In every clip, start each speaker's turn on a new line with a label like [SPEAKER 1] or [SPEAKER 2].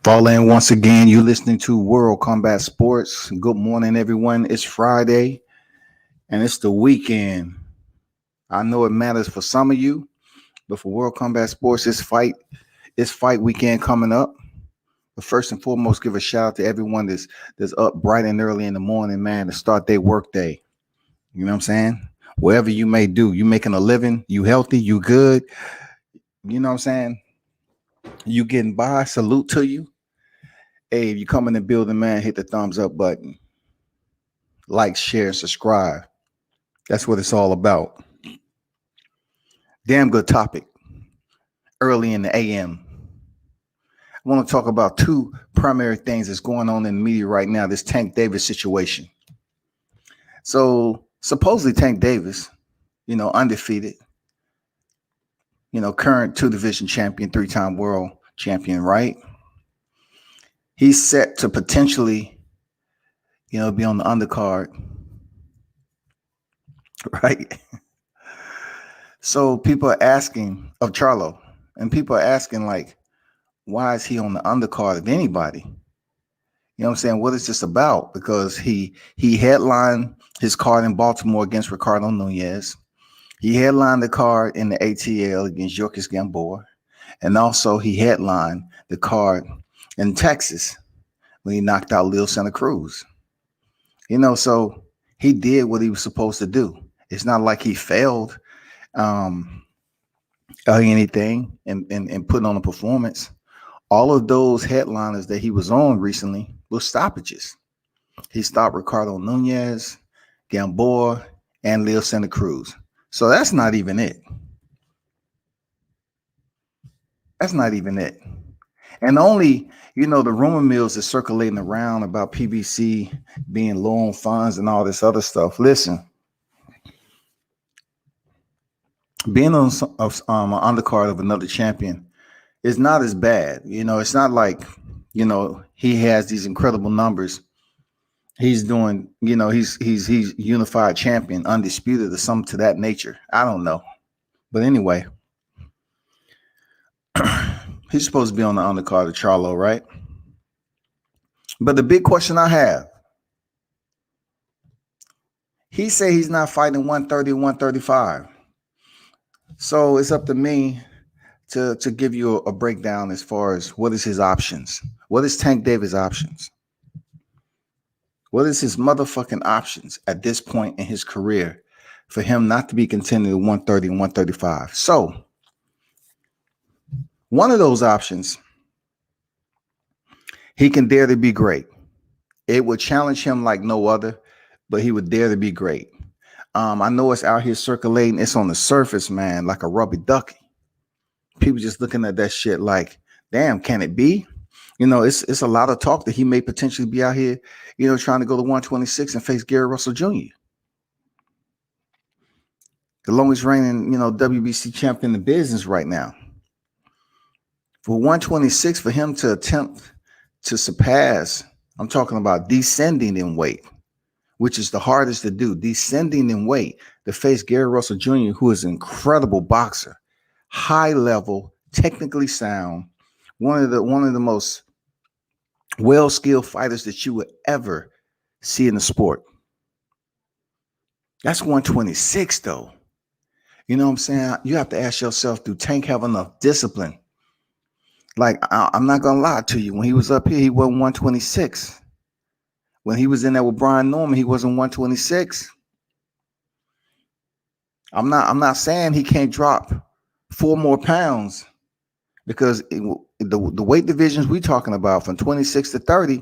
[SPEAKER 1] Fall in once again. You're listening to World Combat Sports. Good morning, everyone. It's Friday and it's the weekend. I know it matters for some of you, but for World Combat Sports, it's fight weekend coming up. But first and foremost, give a shout out to everyone that's up bright and early in the morning, man, to start their work day. You know what I'm saying? Wherever you may do, you making a living, you healthy, you good. You know what I'm saying? You getting by. Salute to you. Hey, if you come in the building, man, hit the thumbs up button. Like, share, subscribe. That's what it's all about. Damn good topic. Early in the AM. I want to talk about two primary things that's going on in the media right now. This Tank Davis situation. So supposedly Tank Davis, undefeated, current 2 division champion, 3-time world champion, right? He's set to potentially, be on the undercard, right? So people are asking of Charlo, and people are asking, like, why is he on the undercard of anybody? You know what I'm saying? What is this about? Because he headlined his card in Baltimore against Ricardo Nunez. He headlined the card in the ATL against Yorkis Gamboa. And also he headlined the card in Texas when he knocked out Lil Santa Cruz. So he did what he was supposed to do. It's not like he failed anything and putting on a performance. All of those headliners that he was on recently were stoppages. He stopped Ricardo Nunez, Gamboa, and Lil Santa Cruz. So that's not even it. That's not even it. And only, the rumor mills is circulating around about PBC being low on funds and all this other stuff. Listen, being on an undercard of another champion is not as bad. It's not like, he has these incredible numbers. He's doing, he's unified champion, undisputed, or something to that nature. I don't know. But anyway, he's supposed to be on the undercard of Charlo, right? But the big question I have, he said he's not fighting 130, 135. So it's up to me to give you a breakdown as far as what is his options. What is Tank Davis' options? What is his motherfucking options at this point in his career for him not to be contending at 130 and 135? So one of those options, he can dare to be great. It would challenge him like no other, but he would dare to be great. I know it's out here circulating. It's on the surface, man, like a rubber ducky. People just looking at that shit like, damn, can it be? It's a lot of talk that he may potentially be out here, trying to go to 126 and face Gary Russell Jr. The longest reigning, WBC champion in the business right now. For 126, for him to attempt to surpass, I'm talking about descending in weight, which is the hardest to do, descending in weight, to face Gary Russell Jr., who is an incredible boxer, high level, technically sound, one of the most well-skilled fighters that you would ever see in the sport. That's 126, though. You know what I'm saying? You have to ask yourself, do Tank have enough discipline? Like, I'm not going to lie to you. When he was up here, he wasn't 126. When he was in there with Brian Norman, he wasn't 126. I'm not saying he can't drop 4 more pounds, because the weight divisions we talking about from 26 to 30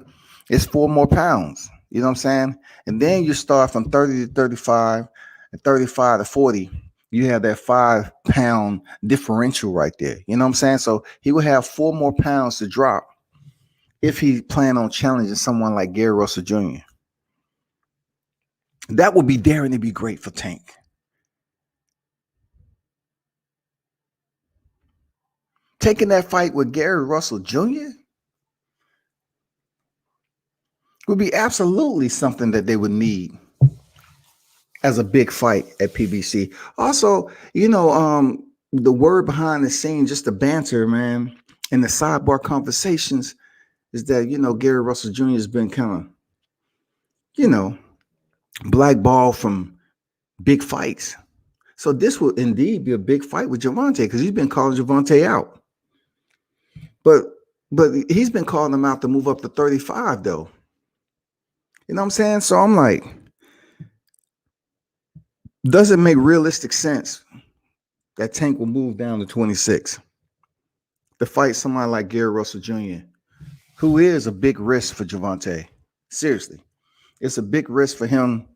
[SPEAKER 1] is 4 more pounds. You know what I'm saying? And then you start from 30 to 35 and 35 to 40. You have that 5-pound differential right there. You know what I'm saying? So he would have 4 more pounds to drop if he planned on challenging someone like Gary Russell Jr. That would be daring to be great for Tank. Taking that fight with Gary Russell Jr. would be absolutely something that they would need as a big fight at PBC. Also, the word behind the scene, just the banter, man, and the sidebar conversations is that, Gary Russell Jr. has been kind of, you know, blackballed from big fights. So this will indeed be a big fight with Gervonta because he's been calling Gervonta out. But he's been calling him out to move up to 35, though. You know what I'm saying? So I'm like, does it make realistic sense that Tank will move down to 26 to fight somebody like Gary Russell Jr., who is a big risk for Gervonta? Seriously, it's a big risk for him.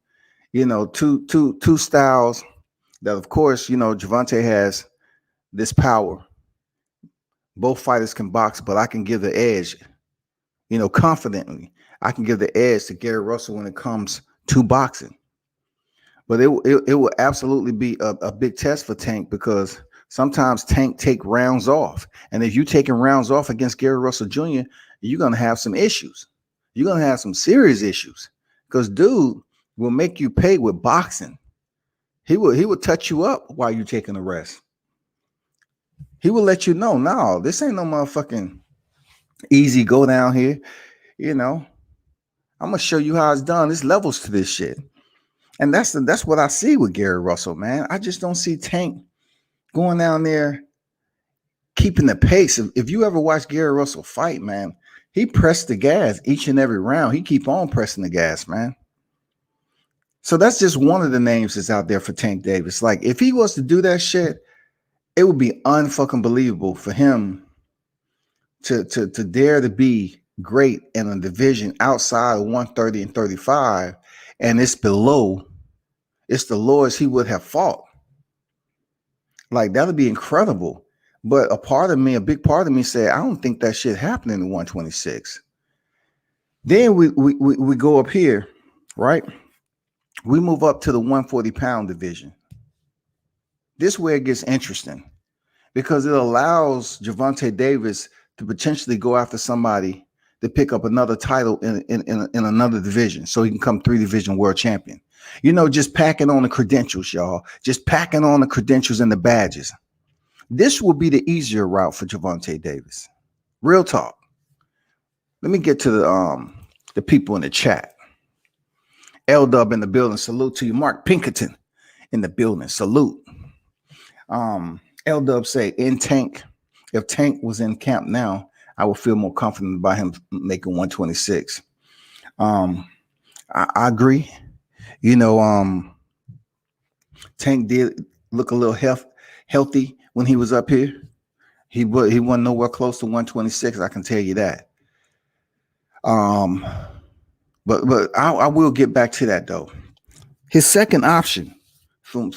[SPEAKER 1] Two styles that, of course, Gervonta has this power. Both fighters can box, but I can give the edge, confidently. I can give the edge to Gary Russell when it comes to boxing. But it will absolutely be a big test for Tank because sometimes Tank take rounds off. And if you're taking rounds off against Gary Russell Jr., you're going to have some issues. You're going to have some serious issues because dude will make you pay with boxing. He will touch you up while you're taking a rest. He will let you know, no, this ain't no motherfucking easy go down here. I'm going to show you how it's done. There's levels to this shit. And that's what I see with Gary Russell, man. I just don't see Tank going down there keeping the pace. If you ever watch Gary Russell fight, man, he pressed the gas each and every round. He keep on pressing the gas, man. So that's just one of the names that's out there for Tank Davis. Like, if he was to do that shit, it would be unfucking believable for him to dare to be great in a division outside of 130 and 35, and it's the lowest he would have fought. Like, that would be incredible. But a big part of me said, I don't think that shit happened in the 126. Then we go up here, right? We move up to the 140-pound division. This is where it gets interesting because it allows Gervonta Davis to potentially go after somebody to pick up another title in another division so he can come 3-division world champion. Just packing on the credentials, y'all. Just packing on the credentials and the badges. This will be the easier route for Gervonta Davis. Real talk. Let me get to the people in the chat. L-Dub in the building. Salute to you. Mark Pinkerton in the building. Salute. L-Dub say, if Tank was in camp now, I would feel more confident about him making 126. I agree. Tank did look a little healthy when he was up here. He wasn't nowhere close to 126. I can tell you that. But I will get back to that though. His second option, from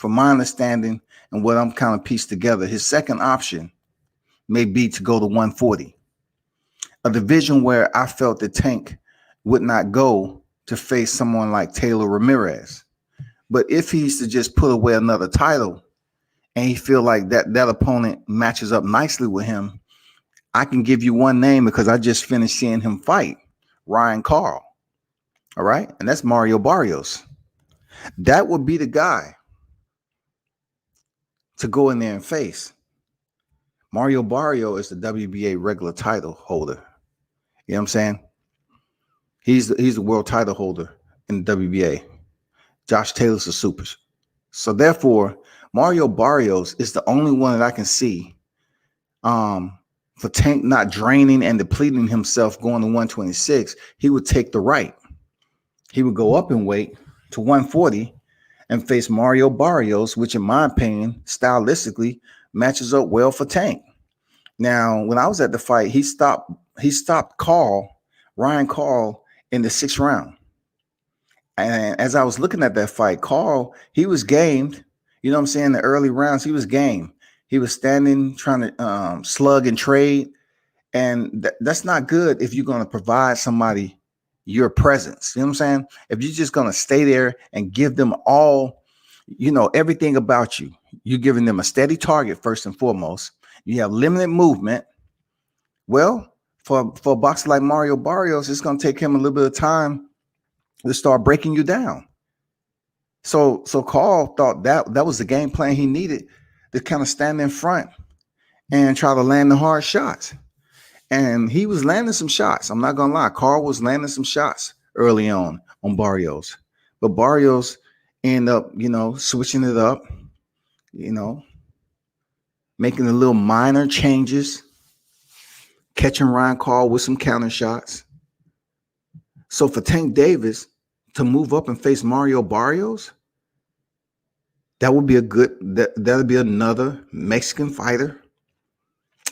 [SPEAKER 1] my understanding and what I'm kind of pieced together, his second option may be to go to 140, a division where I felt that Tank would not go to face someone like Taylor Ramirez. But if he's to just put away another title and he feel like that opponent matches up nicely with him, I can give you one name because I just finished seeing him fight, Ryan Carl. All right. And that's Mario Barrios. That would be the guy to go in there and face. Mario Barrios is the WBA regular title holder. You know what I'm saying? He's the world title holder in the WBA. Josh Taylor's a super. So therefore, Mario Barrios is the only one that I can see for Tank not draining and depleting himself going to 126. He would take the right. He would go up in weight to 140 and face Mario Barrios, which in my opinion, stylistically matches up well for Tank. Now, when I was at the fight, he stopped Ryan Carl in the 6th round. And as I was looking at that fight, Carl, he was gamed. You know what I'm saying? The early rounds, he was game. He was standing, trying to slug and trade. And that's not good if you're going to provide somebody your presence. You know what I'm saying? If you're just going to stay there and give them all, everything about you, you're giving them a steady target first and foremost. You have limited movement. Well, for a boxer like Mario Barrios, it's going to take him a little bit of time to start breaking you down. So Carl thought that was the game plan he needed to kind of stand in front and try to land the hard shots. And he was landing some shots. I'm not gonna lie. Carl was landing some shots early on Barrios. But Barrios ended up, switching it up, you know, making the little minor changes, catching Ryan Carl with some counter shots. So for Tank Davis to move up and face Mario Barrios, that would be that'd be another Mexican fighter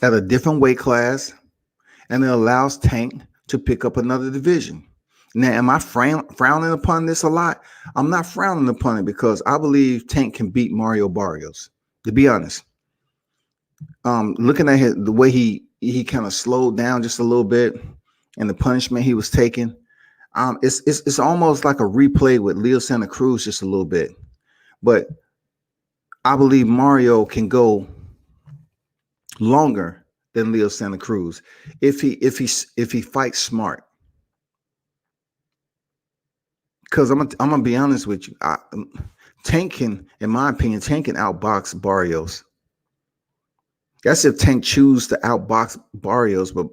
[SPEAKER 1] at a different weight class, and it allows Tank to pick up another division. Now, am I frowning upon this a lot? I'm not frowning upon it because I believe Tank can beat Mario Barrios, to be honest. Looking at the way he kind of slowed down just a little bit and the punishment he was taking, it's almost like a replay with Leo Santa Cruz just a little bit. But I believe Mario can go longer than Leo Santa Cruz if he fights smart. Because I'm gonna be honest with you, Tank can, in my opinion, Tank can outbox Barrios. That's if Tank choose to outbox Barrios, but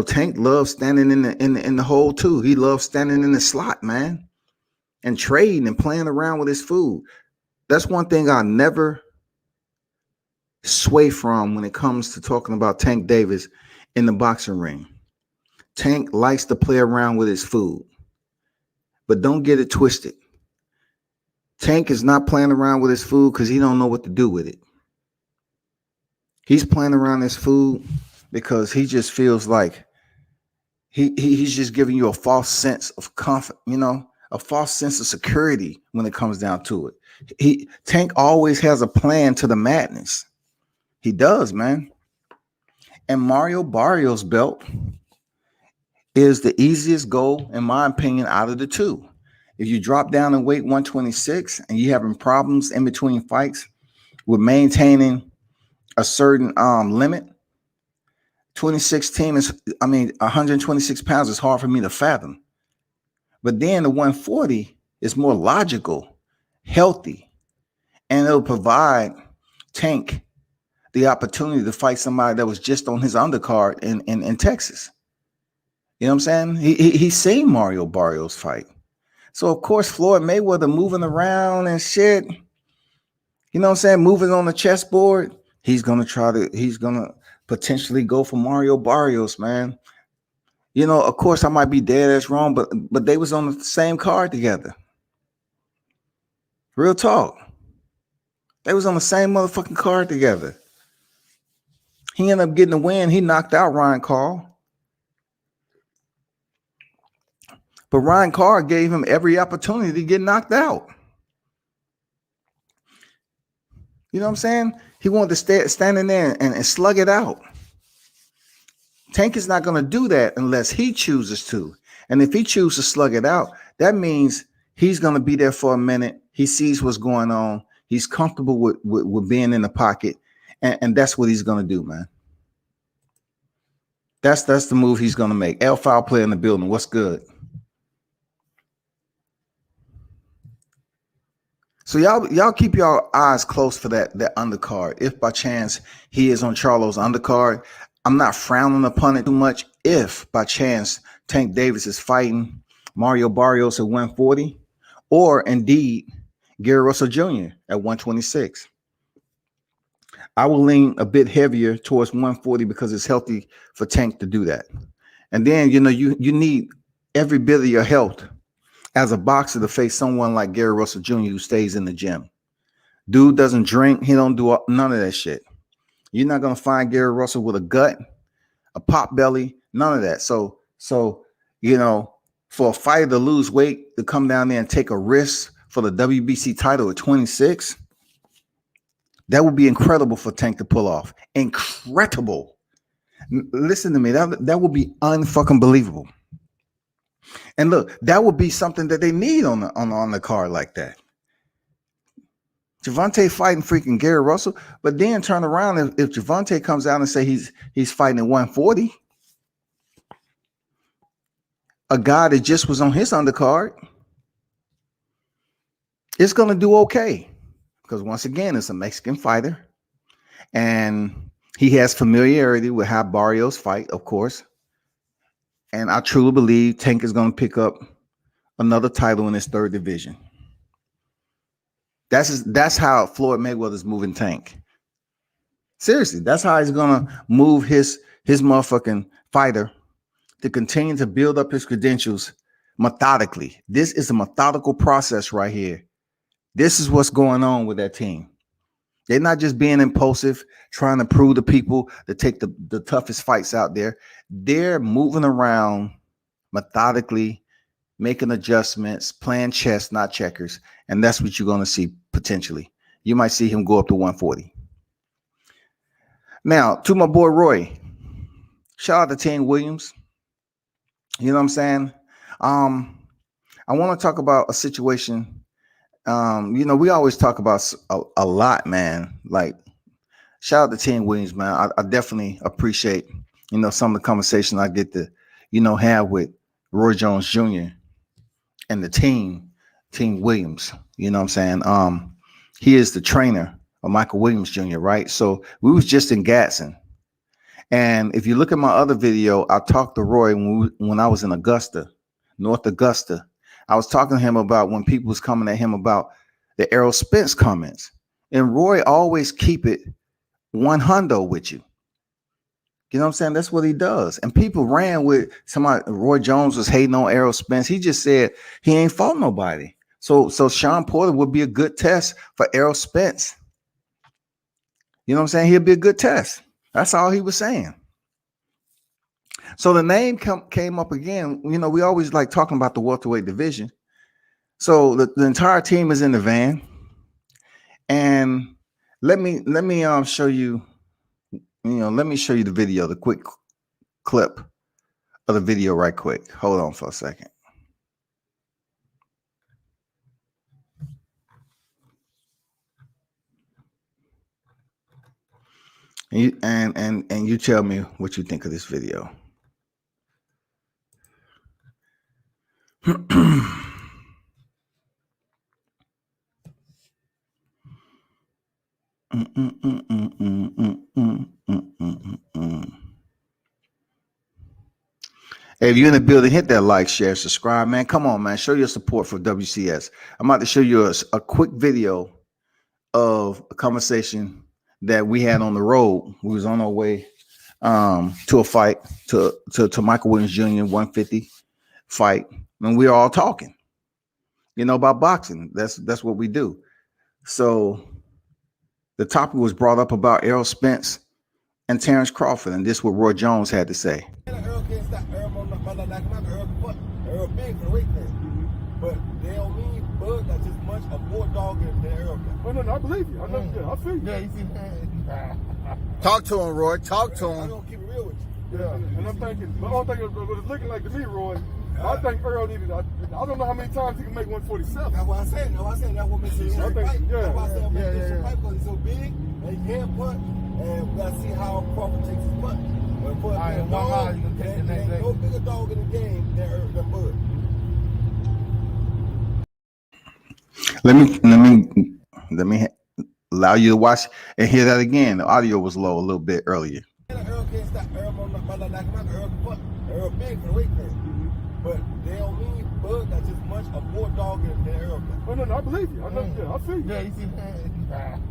[SPEAKER 1] Tank loves standing in the hole too. He loves standing in the slot, man, and trading and playing around with his food. That's one thing I never sway from when it comes to talking about Tank Davis in the boxing ring. Tank likes to play around with his food, but don't get it twisted. Tank is not playing around with his food because he don't know what to do with it. He's playing around his food because he just feels like he's just giving you a false sense of comfort, a false sense of security when it comes down to it. Tank always has a plan to the madness. He does, man. And Mario Barrios' belt is the easiest goal, in my opinion, out of the two. If you drop down in weight 126 and you're having problems in between fights with maintaining a certain limit, 126 pounds is hard for me to fathom. But then the 140 is more logical, healthy, and it'll provide Tank the opportunity to fight somebody that was just on his undercard in Texas. You know what I'm saying? He's seen Mario Barrios fight. So, of course, Floyd Mayweather moving around and shit, moving on the chessboard, he's going to potentially go for Mario Barrios, man. Of course, I might be dead ass wrong, but they was on the same card together. Real talk. They was on the same motherfucking card together. He ended up getting the win. He knocked out Ryan Carl. But Ryan Carr gave him every opportunity to get knocked out. You know what I'm saying? He wanted to stand in there and slug it out. Tank is not going to do that unless he chooses to. And if he chooses to slug it out, that means he's going to be there for a minute. He sees what's going on. He's comfortable with being in the pocket. And that's what he's going to do, man. That's the move he's going to make. L Foul player in the building. What's good? So y'all keep your eyes close for that undercard. If by chance he is on Charlo's undercard, I'm not frowning upon it too much. If by chance Tank Davis is fighting Mario Barrios at 140, or indeed Gary Russell Jr. at 126, I will lean a bit heavier towards 140 because it's healthy for Tank to do that. And then you need every bit of your health as a boxer to face someone like Gary Russell Jr. who stays in the gym. Dude doesn't drink. He don't do none of that shit. You're not going to find Gary Russell with a gut, a pop belly, none of that. So for a fighter to lose weight, to come down there and take a risk for the WBC title at 26, that would be incredible for Tank to pull off. Incredible. Listen to me. That would be unfucking believable. And look, that would be something that they need on the card like that. Gervonta fighting freaking Gary Russell, but then turn around if Gervonta comes out and say he's fighting at 140, a guy that just was on his undercard, it's going to do okay. Because once again, it's a Mexican fighter. And he has familiarity with how Barrios fight, of course. And I truly believe Tank is going to pick up another title in his third division. That's how Floyd Mayweather's moving Tank. Seriously, that's how he's gonna move his motherfucking fighter to continue to build up his credentials methodically. This is a methodical process right here. This is what's going on with that team. They're not just being impulsive, trying to prove to people to take the toughest fights out there. They're moving around methodically, making adjustments, playing chess, not checkers. And that's what you're going to see potentially. You might see him go up to 140. Now, to my boy Roy, shout out to Tank Williams. You know what I'm saying? I want to talk about a situation. We always talk about a lot, man. Like, shout out to Tank Williams, man. I definitely appreciate, some of the conversation I get to, have with Roy Jones Jr. and the team Williams. You know what I'm saying? He is the trainer of Michael Williams Jr., right? So we was just in Gadsden. And if you look at my other video, I talked to Roy when I was in Augusta, North Augusta. I was talking to him about when people was coming at him about the Errol Spence comments. And Roy always keep it 100 with you. You know what I'm saying? That's what he does. And people ran with somebody. Roy Jones was hating on Errol Spence. He just said he ain't fought nobody. So Sean Porter would be a good test for Errol Spence. You know what I'm saying? He'll be a good test. That's all he was saying. So the name came up again. We always like talking about the welterweight division. So the entire team is in the van. And let me show you. Let me show you the video, the quick clip of the video right quick. Hold on for a second. And you tell me what you think of this video. Hey, if you're in the building, hit that like, share, subscribe, man. Come on, man. Show your support for WCS. I'm about to show you a quick video of a conversation that we had on the road. We was on our way to a fight, to Michael Williams Jr. 150 fight. And we were all talking, about boxing. That's what we do. So the topic was brought up about Errol Spence and Terrence Crawford, and this is what Roy Jones had to say.
[SPEAKER 2] Earl can't stop Earl big for the weight class. But they don't mean Bud got just much of more dog than Earl got.
[SPEAKER 3] No, I believe you. I feel you.
[SPEAKER 2] Yeah, you see, man.
[SPEAKER 1] Talk to him, Roy. Talk to him.
[SPEAKER 2] I'm gonna keep it real with you.
[SPEAKER 3] Yeah, and I'm thinking, the only thing what it's looking like to me, Roy, I think Earl needed, I don't know how many times he can make 147.
[SPEAKER 2] That's what I said. That's what makes it
[SPEAKER 3] I think,
[SPEAKER 2] fight.
[SPEAKER 3] yeah.
[SPEAKER 2] That's why I said I'm making this fight because he's so big and he can't punt. And we gotta see how Crawford takes his punt. But ain't no bigger dog in the game than Bud.
[SPEAKER 1] Let me allow you to watch and hear that again. The audio was low a little bit earlier.
[SPEAKER 2] Earl can't stop Earl big for the weight class. But they don't mean Bud got just much of more dog than Earl got.
[SPEAKER 3] No, I believe you. I feel you.
[SPEAKER 2] Yeah, you see, man.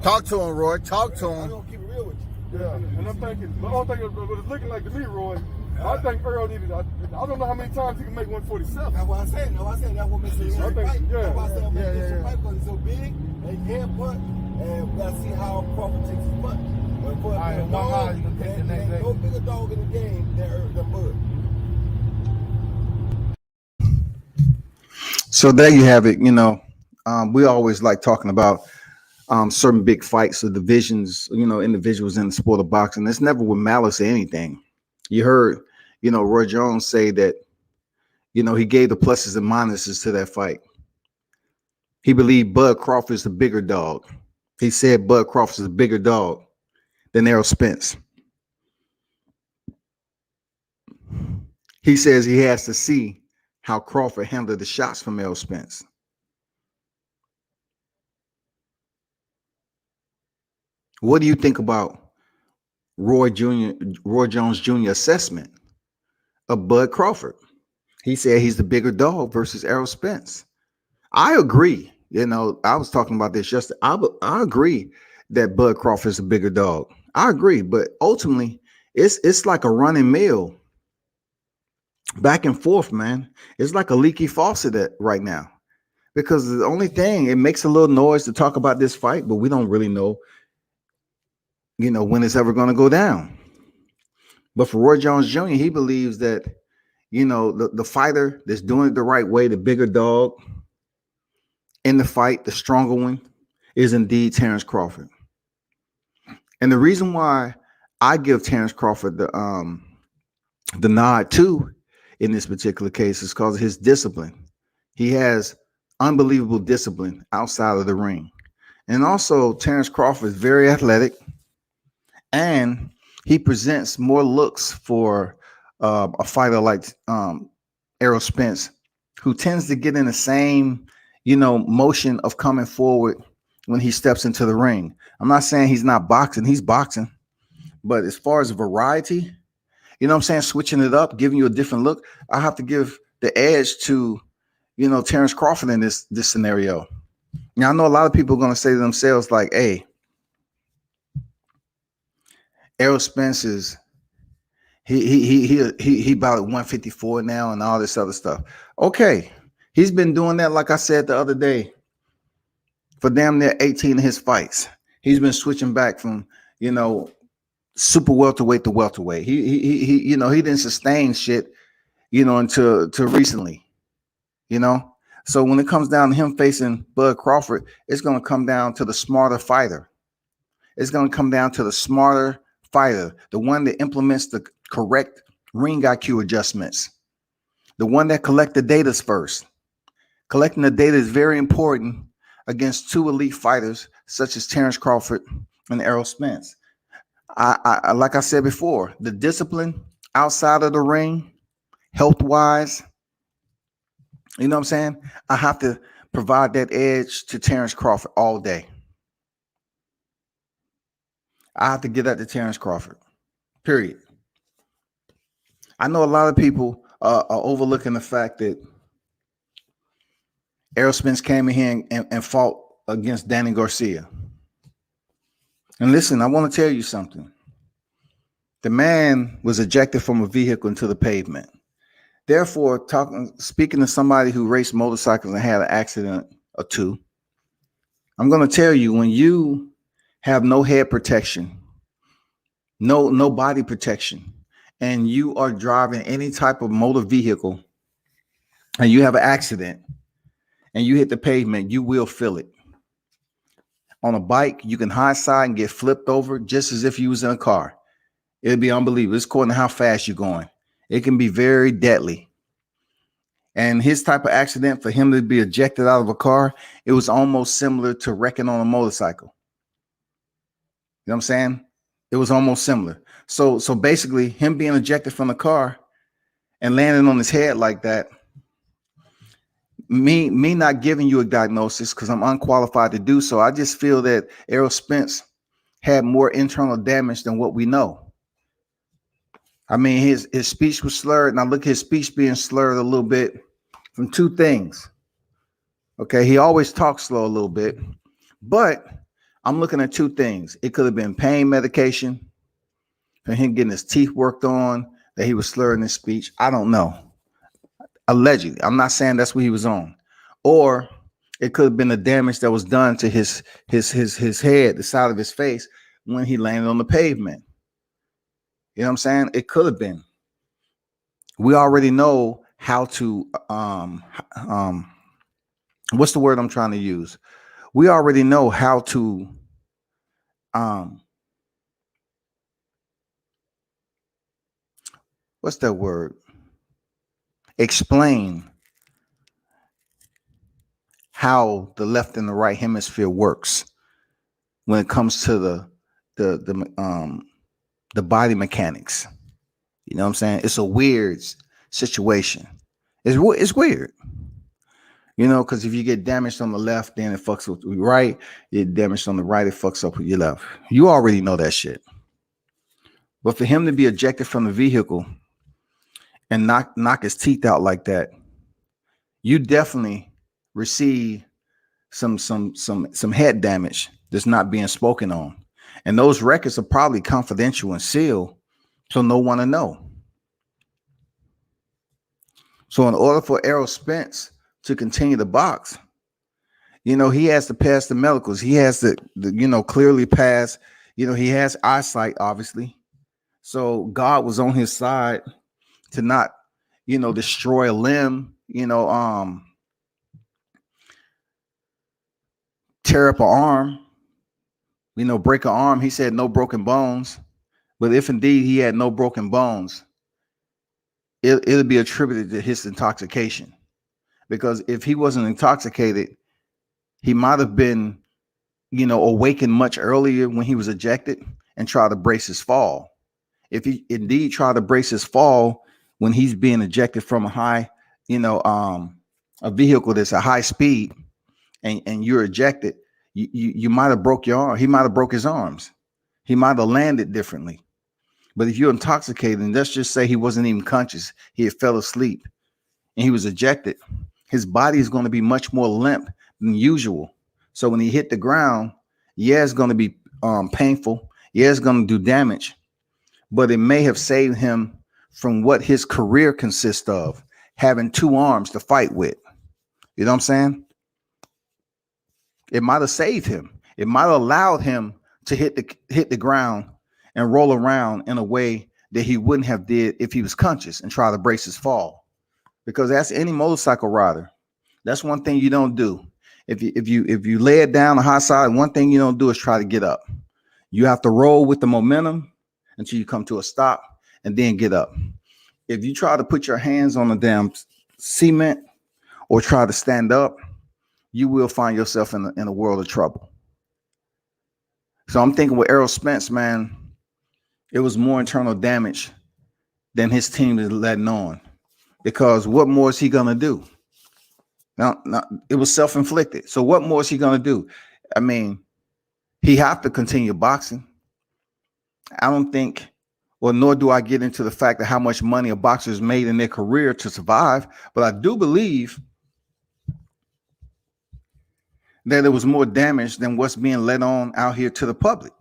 [SPEAKER 1] Talk to him, Roy. Talk to
[SPEAKER 2] I'm
[SPEAKER 1] him.
[SPEAKER 2] gonna keep it real with you.
[SPEAKER 3] Yeah, and I'm thinking, the only thing what it's looking like to me, Roy, I think Earl needed, I don't know how many times he can make 147.
[SPEAKER 2] That's what I said. That's what makes it
[SPEAKER 3] I think,
[SPEAKER 2] fight.
[SPEAKER 3] yeah.
[SPEAKER 2] That's why I said I'm making this fight because he's so big and he can't punt. And we gotta see how Crawford takes his punt. But ain't no bigger dog in the game than Bud.
[SPEAKER 1] So there you have it. We always like talking about certain big fights or divisions, individuals in the sport of boxing. It's never with malice or anything. You heard, Roy Jones say that, he gave the pluses and minuses to that fight. He believed Bud Crawford is the bigger dog. He said Bud Crawford is a bigger dog than Errol Spence. He says he has to see how Crawford handled the shots from Errol Spence. What do you think about Roy Jones Jr. assessment of Bud Crawford? He said he's the bigger dog versus Errol Spence. I agree. You know, I was talking about this yesterday. I agree that Bud Crawford is a bigger dog. I agree, but ultimately, it's like a running mill, back and forth, man. It's like a leaky faucet right now. Because the only thing, it makes a little noise to talk about this fight, but we don't really know, when it's ever going to go down. But for Roy Jones Jr., he believes that, the fighter that's doing it the right way, the bigger dog in the fight, the stronger one, is indeed Terrence Crawford. And the reason why I give Terrence Crawford the nod too in this particular case is because of his discipline. He has unbelievable discipline outside of the ring. And also, Terrence Crawford is very athletic, and he presents more looks for a fighter like Errol Spence, who tends to get in the same, motion of coming forward when he steps into the ring. I'm not saying he's not boxing. He's boxing. But as far as variety, I'm saying, switching it up, giving you a different look, I have to give the edge to, Terrence Crawford in this scenario. Now, I know a lot of people are going to say to themselves, like, hey, Errol Spence is he about 154 now and all this other stuff. Okay. He's been doing that, like I said the other day, for damn near 18 of his fights. He's been switching back from, super welterweight to welterweight. He he didn't sustain shit, until recently, So when it comes down to him facing Bud Crawford, it's going to come down to the smarter fighter. It's going to come down to the smarter fighter, the one that implements the correct ring IQ adjustments, the one that collects the data first. Collecting the data is very important against two elite fighters such as Terrence Crawford and Errol Spence. I like I said before, the discipline outside of the ring, health-wise, you know what I'm saying? I have to provide that edge to Terrence Crawford all day. I have to give that to Terrence Crawford, period. I know a lot of people are overlooking the fact that Errol Spence came in here and fought against Danny Garcia. And listen, I want to tell you something. The man was ejected from a vehicle into the pavement. Therefore, speaking to somebody who raced motorcycles and had an accident or two, I'm going to tell you, when you have no head protection, no body protection, and you are driving any type of motor vehicle and you have an accident and you hit the pavement, you will feel it. On a bike, you can high side and get flipped over just as if you was in a car. It'd be unbelievable. It's according to how fast you're going. It can be very deadly. And his type of accident, for him to be ejected out of a car, it was almost similar to wrecking on a motorcycle. You know what I'm saying? It was almost similar. So basically, him being ejected from the car and landing on his head like that, me not giving you a diagnosis because I'm unqualified to do so. I just feel that Errol Spence had more internal damage than what we know. I mean, his speech was slurred, and I look at his speech being slurred a little bit from two things. Okay, he always talks slow a little bit, but I'm looking at two things. It could have been pain medication, for him getting his teeth worked on, that he was slurring his speech. I don't know. Allegedly, I'm not saying that's what he was on, or it could have been the damage that was done to his head, the side of his face, when he landed on the pavement. You know what I'm saying? It could have been. We already know how to what's the word I'm trying to use? We already know how to what's that word? Explain how the left and the right hemisphere works when it comes to the body mechanics. You know what I'm saying? It's a weird situation. It's weird. You know, because if you get damaged on the left, then it fucks with the right. You get damaged on the right, it fucks up with your left. You already know that shit. But for him to be ejected from the vehicle and knock his teeth out like that, you definitely receive some head damage that's not being spoken on. And those records are probably confidential and sealed, so no one will know. So in order for Errol Spence to continue to box, you know, he has to pass the medicals. He has to you know, clearly pass. You know, he has eyesight, obviously. So God was on his side to not, you know, destroy a limb, you know, tear up an arm, you know, break an arm. He said no broken bones. But if indeed he had no broken bones, it'll be attributed to his intoxication. Because if he wasn't intoxicated, he might have been, you know, awakened much earlier when he was ejected and tried to brace his fall. If he indeed tried to brace his fall when he's being ejected from a high, you know, a vehicle that's a high speed, and you're ejected, you might have broke your arm. He might have broke his arms. He might have landed differently. But if you're intoxicated, and let's just say he wasn't even conscious, he had fell asleep and he was ejected, his body is going to be much more limp than usual. So when he hit the ground, yeah, it's going to be painful. Yeah, it's going to do damage, but it may have saved him from what his career consists of, having two arms to fight with. You know what I'm saying? It might have saved him. It might have allowed him to hit the ground and roll around in a way that he wouldn't have did if he was conscious and try to brace his fall. Because that's any motorcycle rider. That's one thing you don't do. If you lay it down the high side, one thing you don't do is try to get up. You have to roll with the momentum until you come to a stop and then get up. If you try to put your hands on the damn cement or try to stand up, you will find yourself in a world of trouble. So I'm thinking with Errol Spence, man, it was more internal damage than his team is letting on. Because what more is he going to do? Now, it was self-inflicted. So what more is he going to do? I mean, he have to continue boxing. I don't think, or nor do I get into the fact of how much money a boxer has made in their career to survive. But I do believe that there was more damage than what's being let on out here to the public.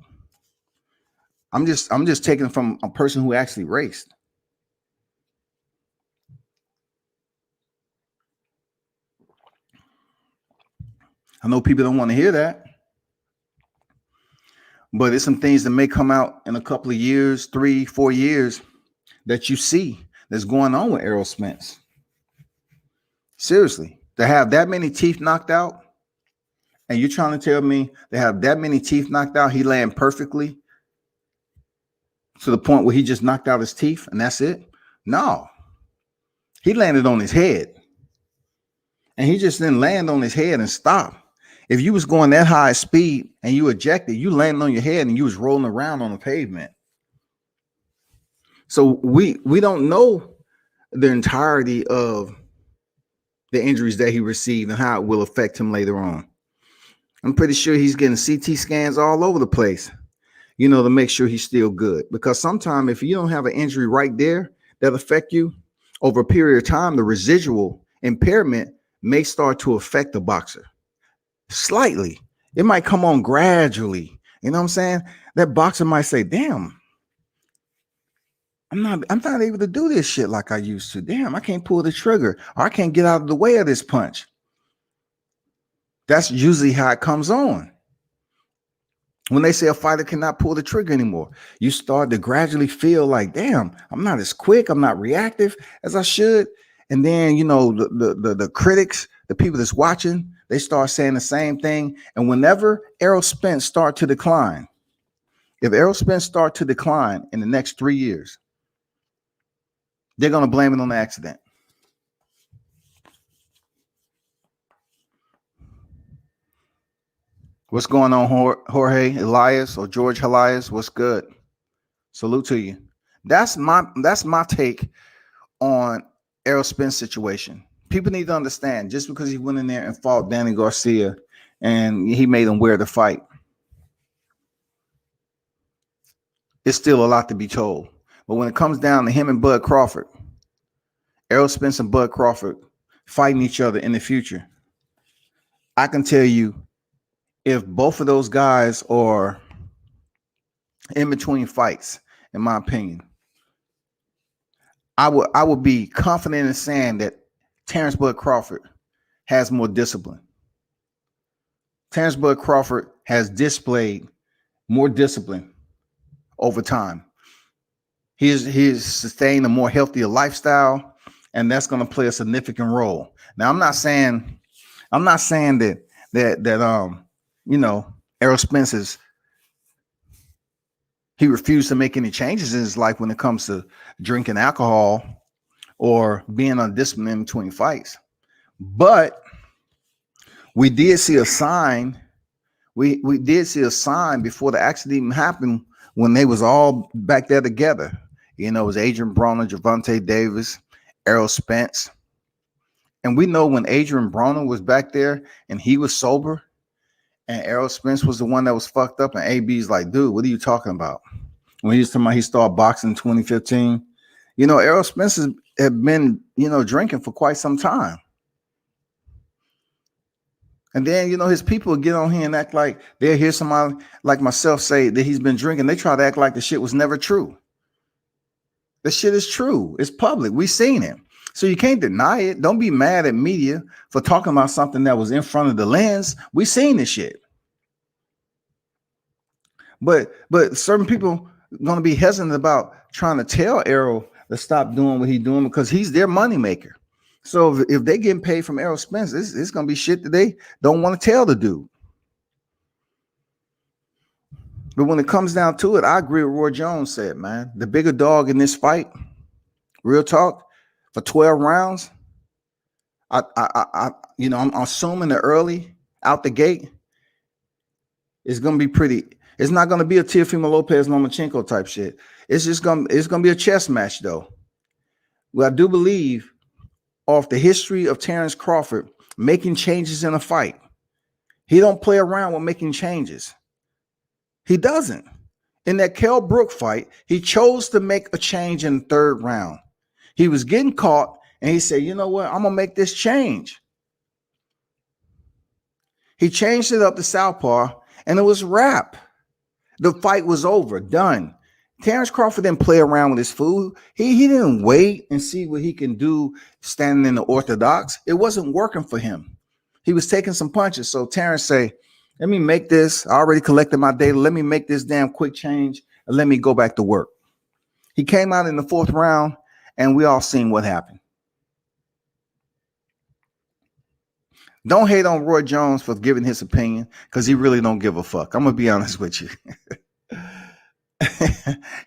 [SPEAKER 1] I'm just taking from a person who actually raced. I know people don't want to hear that, but it's some things that may come out in a couple of years, 3-4 years, that you see that's going on with Errol Spence. Seriously, to have that many teeth knocked out, and you're trying to tell me to have that many teeth knocked out, he landed perfectly to the point where he just knocked out his teeth and that's it? No. He landed on his head. And he just didn't land on his head and stop. If you was going that high speed and you ejected, you landed on your head and you was rolling around on the pavement. So we don't know the entirety of the injuries that he received and how it will affect him later on. I'm pretty sure he's getting CT scans all over the place, you know, to make sure he's still good. Because sometimes if you don't have an injury right there that affect you over a period of time, the residual impairment may start to affect the boxer slightly. It might come on gradually. You know what I'm saying? That boxer might say, damn, I'm not able to do this shit like I used to. Damn, I can't pull the trigger, or I can't get out of the way of this punch. That's usually how it comes on. When they say a fighter cannot pull the trigger anymore, you start to gradually feel like, damn, I'm not as quick, I'm not reactive as I should. And then, you know, the critics, the people that's watching, they start saying the same thing. And whenever Errol Spence start to decline, if Errol Spence start to decline in the next 3 years, they're going to blame it on the accident. What's going on, Jorge Elias or George Elias? What's good? Salute to you. That's my take on Errol Spence situation. people need to understand, just because he went in there and fought Danny Garcia and he made him wear the fight, it's still a lot to be told. But when it comes down to him and Bud Crawford, Errol Spence and Bud Crawford fighting each other in the future, I can tell you, if both of those guys are in between fights, in my opinion, I would be confident in saying that Terrence Bud Crawford has more discipline. Terrence Bud Crawford has displayed more discipline over time. He's sustained a more healthier lifestyle, and that's going to play a significant role. Now, I'm not saying that Errol Spence he refused to make any changes in his life when it comes to drinking alcohol or being undisciplined in between fights. But we did see a sign. We did see a sign before the accident even happened when they was all back there together. You know, it was Adrian Broner, Gervonta Davis, Errol Spence. And we know when Adrian Broner was back there and he was sober and Errol Spence was the one that was fucked up, and AB's like, dude, what are you talking about? When he was talking about he started boxing in 2015, you know, Errol Spence had been, drinking for quite some time. And then, his people would get on here and act like they'll hear somebody like myself say that he's been drinking. They try to act like the shit was never true. The shit is true. It's public. We seen it. So you can't deny it. Don't be mad at media for talking about something that was in front of the lens. We seen this shit. But certain people going to be hesitant about trying to tell Errol to stop doing what he's doing because he's their moneymaker. So if they getting paid from Errol Spence, it's going to be shit that they don't want to tell the dude. But when it comes down to it, I agree with Roy Jones said, man. The bigger dog in this fight, real talk, for 12 rounds, I'm assuming the early out the gate is going to be pretty. It's not going to be a Teofimo Lopez Lomachenko type shit. It's going to be a chess match though. Well, I do believe off the history of Terrence Crawford making changes in a fight, he don't play around with making changes. He doesn't. In that Kell Brook fight, he chose to make a change in the third round. He was getting caught, and he said, you know what? I'm going to make this change. He changed it up to southpaw, and it was wrap. The fight was over, done. Terrence Crawford didn't play around with his food. He didn't wait and see what he can do standing in the orthodox. It wasn't working for him. He was taking some punches. So Terrence say, let me make this. I already collected my data. Let me make this damn quick change and let me go back to work. He came out in the fourth round, and we all seen what happened. Don't hate on Roy Jones for giving his opinion because he really don't give a fuck. I'm gonna be honest with you.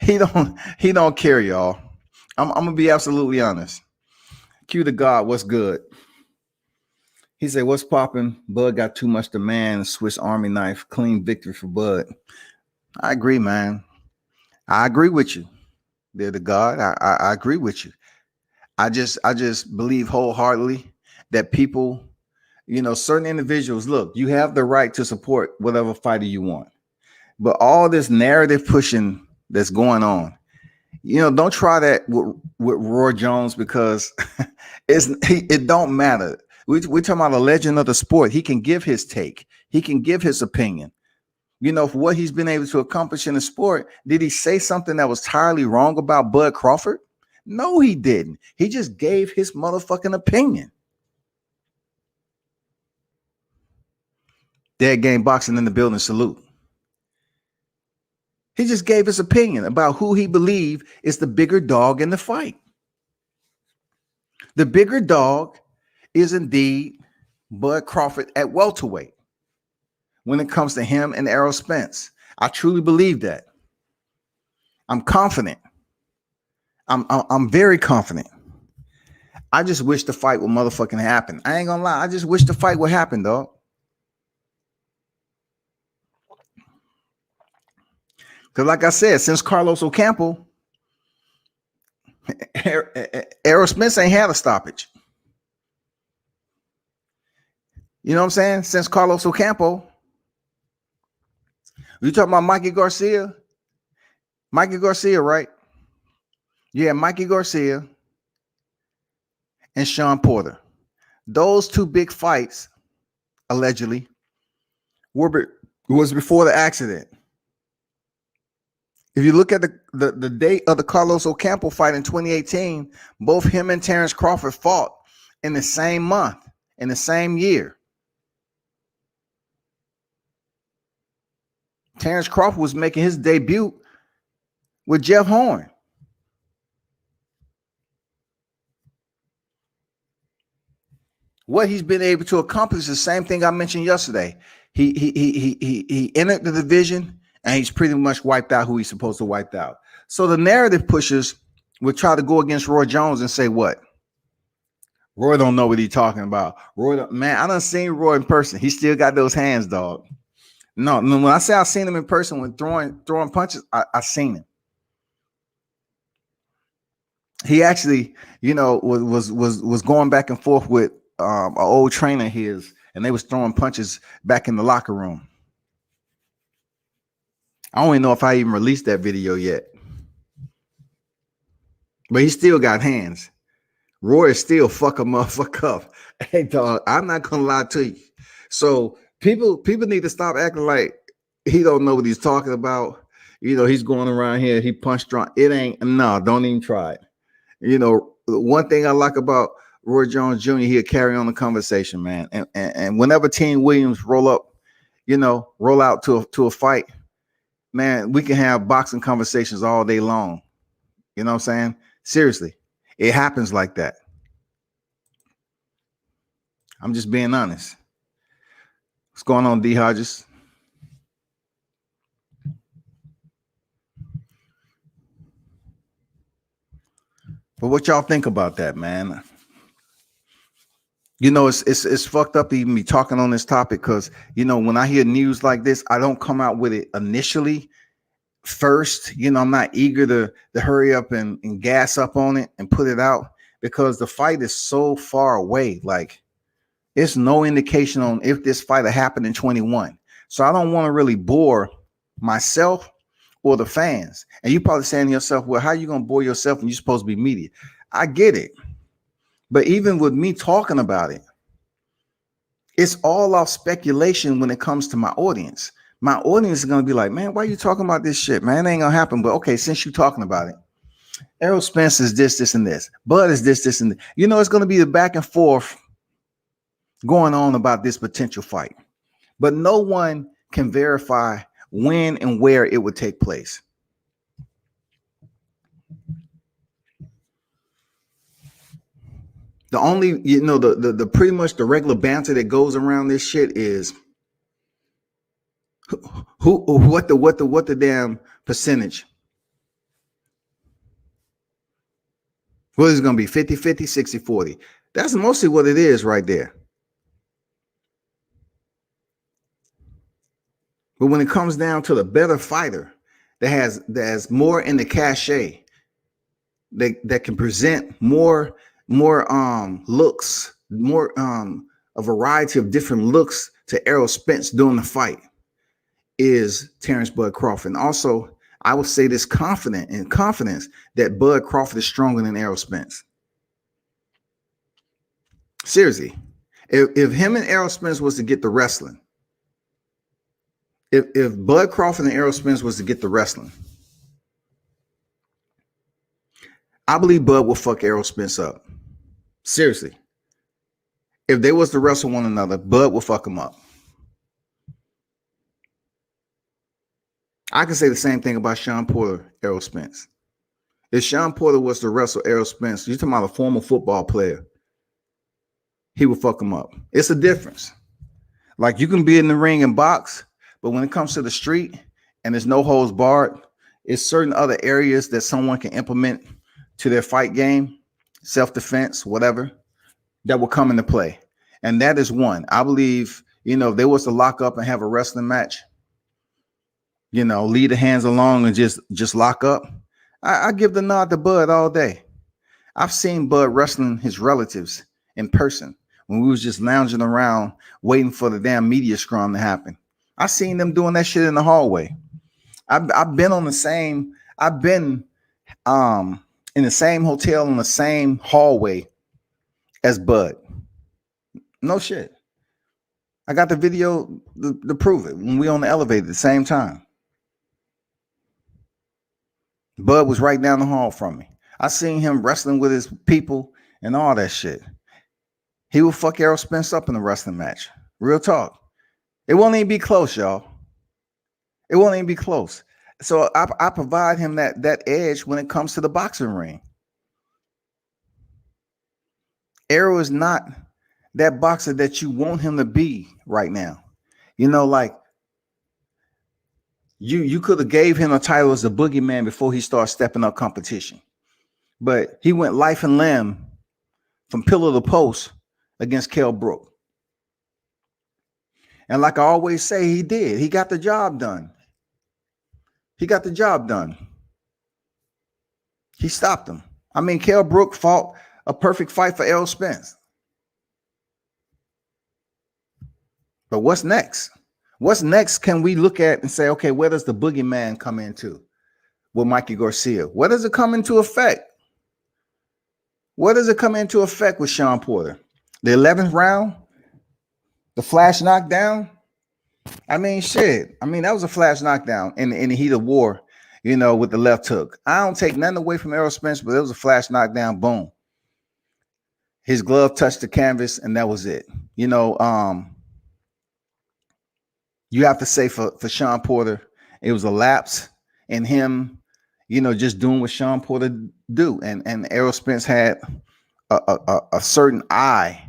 [SPEAKER 1] He don't care, y'all. I'm gonna be absolutely honest. Q to God, what's good? He said, what's popping? Bud got too much demand. Swiss Army knife, clean victory for Bud. I agree, man. I agree with you. There to God. I agree with you. I just believe wholeheartedly that people, certain individuals, look, you have the right to support whatever fighter you want. But all this narrative pushing that's going on, don't try that with Roy Jones because it don't matter. We're talking about a legend of the sport. He can give his take. He can give his opinion. For what he's been able to accomplish in the sport. Did he say something that was entirely wrong about Bud Crawford? No, he didn't. He just gave his motherfucking opinion. Dead Game Boxing in the building, salute. He just gave his opinion about who he believed is the bigger dog in the fight. The bigger dog is indeed Bud Crawford at welterweight when it comes to him and Errol Spence. I truly believe that. I'm confident. I'm very confident. I just wish the fight would motherfucking happen. I ain't gonna lie. I just wish the fight would happen, dog. Because like I said, since Carlos Ocampo, Errol Spence ain't had a stoppage. You know what I'm saying? Since Carlos Ocampo. You talking about Mikey Garcia? Mikey Garcia, right? Yeah, Mikey Garcia and Sean Porter. Those two big fights, allegedly, was before the accident. If you look at the date of the Carlos Ocampo fight in 2018, both him and Terrence Crawford fought in the same month, in the same year. Terrence Crawford was making his debut with Jeff Horn. What he's been able to accomplish is the same thing I mentioned yesterday. He entered the division and he's pretty much wiped out who he's supposed to wipe out. So the narrative pushers would try to go against Roy Jones and say what? Roy don't know what he's talking about. Man, I done seen Roy in person. He still got those hands, dog. No, when I say I seen him in person when throwing punches, I seen him. He actually, was going back and forth with an old trainer of his, and they was throwing punches back in the locker room. I don't even know if I even released that video yet, but he still got hands. Roy is still fuck a motherfucker up. Hey, dog, I'm not gonna lie to you. So people need to stop acting like he don't know what he's talking about. He's going around here. He punched drunk. It ain't. No, don't even try it. One thing I like about Roy Jones Jr., he'll carry on the conversation, man. And whenever Team Williams roll out to a fight, man, we can have boxing conversations all day long. You know what I'm saying? Seriously, it happens like that. I'm just being honest. What's going on, D. Hodges? But what y'all think about that, man? It's fucked up to even be talking on this topic because, when I hear news like this, I don't come out with it initially first. I'm not eager to hurry up and gas up on it and put it out because the fight is so far away. Like, it's no indication on if this fight happened in 21. So I don't want to really bore myself or the fans. And you probably saying to yourself, well, how are you going to bore yourself when you're supposed to be media? I get it. But even with me talking about it, it's all off speculation when it comes to my audience. My audience is going to be like, man, why are you talking about this shit, man? It ain't going to happen. But okay, since you're talking about it, Errol Spence is this, and this. Bud is this, and this. It's going to be the back and forth going on about this potential fight. But no one can verify when and where it would take place. The only, the pretty much the regular banter that goes around this shit is what the damn percentage. What is it going to be? 50-50, 60-40. That's mostly what it is right there. But when it comes down to the better fighter that has more in the cachet, that can present more looks, more a variety of different looks to Errol Spence during the fight, is Terrence Bud Crawford. And also, I would say this confidence that Bud Crawford is stronger than Errol Spence. Seriously, if him and Errol Spence was to get the wrestling, if Bud Crawford and Errol Spence was to get the wrestling, I believe Bud will fuck Errol Spence up. Seriously. If they was to wrestle one another, Bud will fuck him up. I can say the same thing about Sean Porter, Errol Spence. If Sean Porter was to wrestle Errol Spence, you're talking about a former football player, he would fuck him up. It's a difference. Like, you can be in the ring and box, but when it comes to the street and there's no holds barred, it's certain other areas that someone can implement to their fight game, self-defense, whatever, that will come into play. And that is one. I believe, if they was to lock up and have a wrestling match, lead the hands along and just lock up, I give the nod to Bud all day. I've seen Bud wrestling his relatives in person when we was just lounging around waiting for the damn media scrum to happen. I seen them doing that shit in the hallway. I've been on the same. I've been in the same hotel in the same hallway as Bud. No shit. I got the video to prove it when we on the elevator at the same time. Bud was right down the hall from me. I seen him wrestling with his people and all that shit. He will fuck Errol Spence up in the wrestling match. Real talk. It won't even be close, y'all. It won't even be close. So I provide him that edge when it comes to the boxing ring. Errol is not that boxer that you want him to be right now. You know, like you could have gave him a title as the boogeyman before he started stepping up competition. But he went life and limb from pillar to post against Kell Brook. And like I always say, he did. He got the job done. He got the job done. He stopped him. I mean, Kell Brook fought a perfect fight for Errol Spence. But what's next? What's next can we look at and say, okay, where does the boogeyman come into with Mikey Garcia? Where does it come into effect? Where does it come into effect with Sean Porter? The 11th round? The flash knockdown? I mean, shit. I mean, that was a flash knockdown in the heat of war, you know, with the left hook. I don't take nothing away from Errol Spence, but it was a flash knockdown. Boom. His glove touched the canvas, and that was it. You know, you have to say for Sean Porter, it was a lapse in him, you know, just doing what Sean Porter do. And Errol Spence had a certain eye,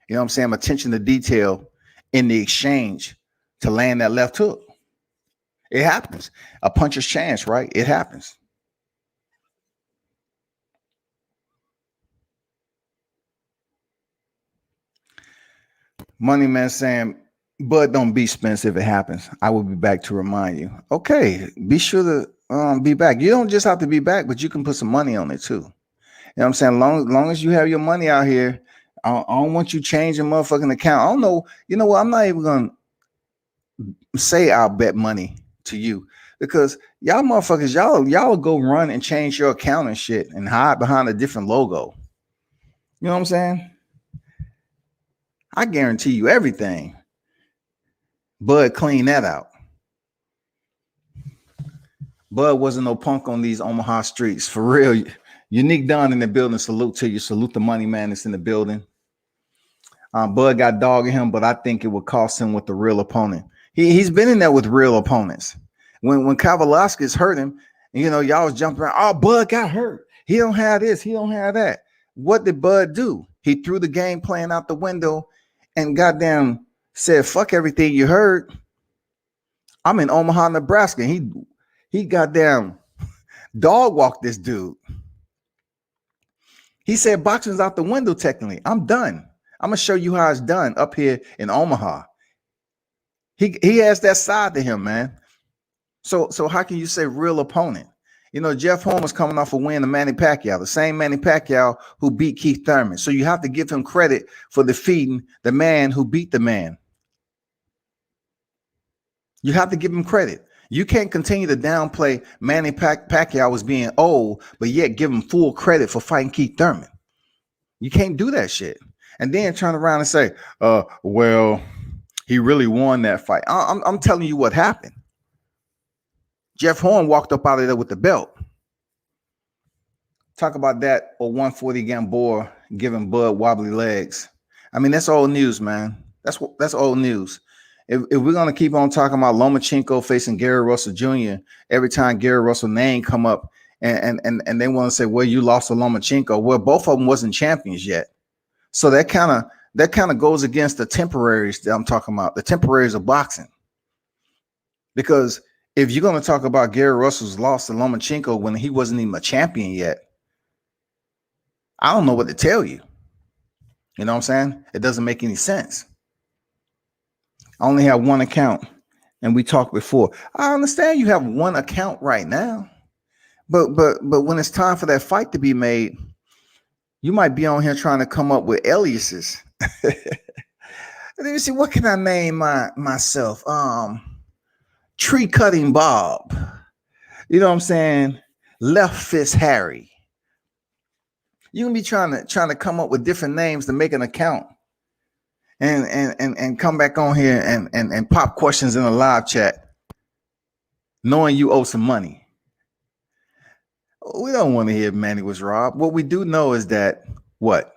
[SPEAKER 1] you know what I'm saying, attention to detail in the exchange to land that left hook. It happens. A puncher's chance, right? It happens. Money Man saying, Bud don't beat Spence if it happens. I will be back to remind you. Okay, be sure to be back. You don't just have to be back, but you can put some money on it too. You know what I'm saying? Long as you have your money out here, I don't want you changing motherfucking account. I don't know. You know what? I'm not even going to say I'll bet money to you because y'all motherfuckers, y'all go run and change your account and shit and hide behind a different logo. You know what I'm saying? I guarantee you everything. Bud clean that out. Bud wasn't no punk on these Omaha streets. For real. Unique Don in the building. Salute to you. Salute the money man that's in the building. Bud got Dawg in him, but I think it would cost him with the real opponent. He's been in there with real opponents. When Kavalaskis hurt him, you know, y'all was jumping around. Oh, Bud got hurt. He don't have this. He don't have that. What did Bud do? He threw the game plan out the window and goddamn said, fuck everything you heard. I'm in Omaha, Nebraska. He goddamn dog walked this dude. He said boxing's out the window technically. I'm done. I'm going to show you how it's done up here in Omaha. He has that side to him, man. So how can you say real opponent? You know, Jeff Holmes was coming off a win to Manny Pacquiao, the same Manny Pacquiao who beat Keith Thurman. So you have to give him credit for defeating the man who beat the man. You have to give him credit. You can't continue to downplay Manny Pacquiao as being old, but yet give him full credit for fighting Keith Thurman. You can't do that shit. And then turn around and say, well, he really won that fight. I'm telling you what happened. Jeff Horn walked up out of there with the belt. Talk about that or 140 Gamboa giving Bud wobbly legs. I mean, that's old news, man. That's old news. If we're gonna keep on talking about Lomachenko facing Gary Russell Jr. every time Gary Russell name come up, and they want to say, well, you lost to Lomachenko. Well, both of them wasn't champions yet, so that kind of goes against the temporaries that I'm talking about, the temporaries of boxing. Because if you're gonna talk about Gary Russell's loss to Lomachenko when he wasn't even a champion yet, I don't know what to tell you. You know what I'm saying? It doesn't make any sense. I only have one account, and we talked before. I understand you have one account right now, but when it's time for that fight to be made, you might be on here trying to come up with aliases Let me see. What can I name myself? Tree cutting Bob. You know what I'm saying? Left fist Harry. You can be trying to come up with different names to make an account and come back on here and pop questions in a live chat, knowing you owe some money. We don't want to hear Manny was robbed. What we do know is that what?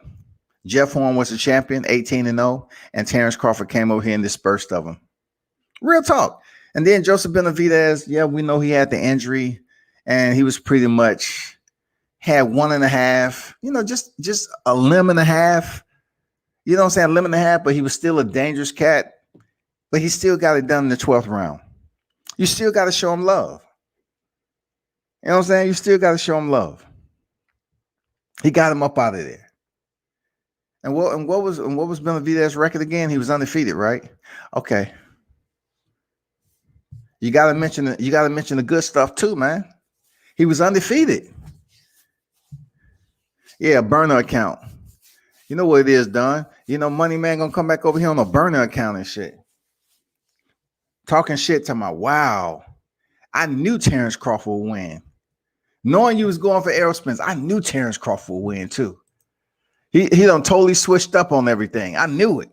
[SPEAKER 1] Jeff Horn was the champion, 18-0, and Terrence Crawford came over here and dispersed of him. Real talk. And then Joseph Benavidez, yeah, we know he had the injury, and he was pretty much had 1.5, just a limb and a half. You know what I'm saying? A limb and a half, but he was still a dangerous cat. But he still got it done in the 12th round. You still got to show him love. You know what I'm saying? You still got to show him love. He got him up out of there. And what was Benavidez's record again? He was undefeated, right? Okay. You gotta mention the good stuff too, man. He was undefeated. Yeah, burner account. You know what it is, Don? Money Man gonna come back over here on a burner account and shit. Talking shit to my wow. I knew Terrence Crawford would win. Knowing you was going for Errol Spence, I knew Terrence Crawford would win too. He done totally switched up on everything. I knew it.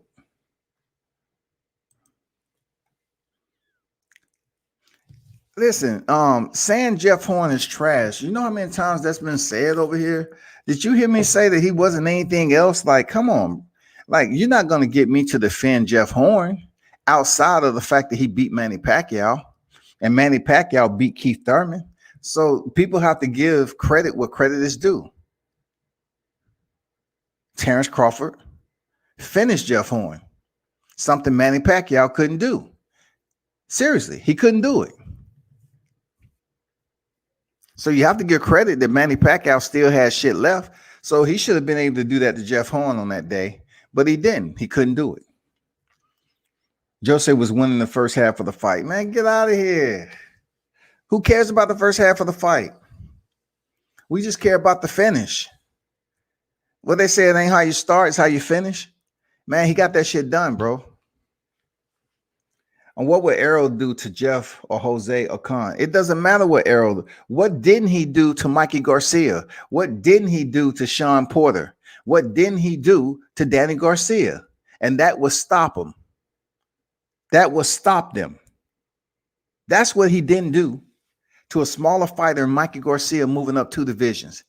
[SPEAKER 1] Listen, saying Jeff Horn is trash. You know how many times that's been said over here? Did you hear me say that he wasn't anything else? Like, come on. Like, you're not going to get me to defend Jeff Horn outside of the fact that he beat Manny Pacquiao and Manny Pacquiao beat Keith Thurman. So people have to give credit where credit is due. Terrence Crawford finished Jeff Horn, something Manny Pacquiao couldn't do. Seriously, he couldn't do it. So you have to give credit that Manny Pacquiao still has shit left. So he should have been able to do that to Jeff Horn on that day, but he didn't. He couldn't do it. Jose was winning the first half of the fight. Man, get out of here. Who cares about the first half of the fight? We just care about the finish. What they say, it ain't how you start, it's how you finish. Man, he got that shit done, bro. And what would Errol do to Jeff or Jose or Khan? It doesn't matter what Errol. What didn't he do to Mikey Garcia? What didn't he do to Sean Porter? What didn't he do to Danny Garcia? And that would stop him. That would stop them. That's what he didn't do to a smaller fighter, Mikey Garcia, moving up 2 divisions.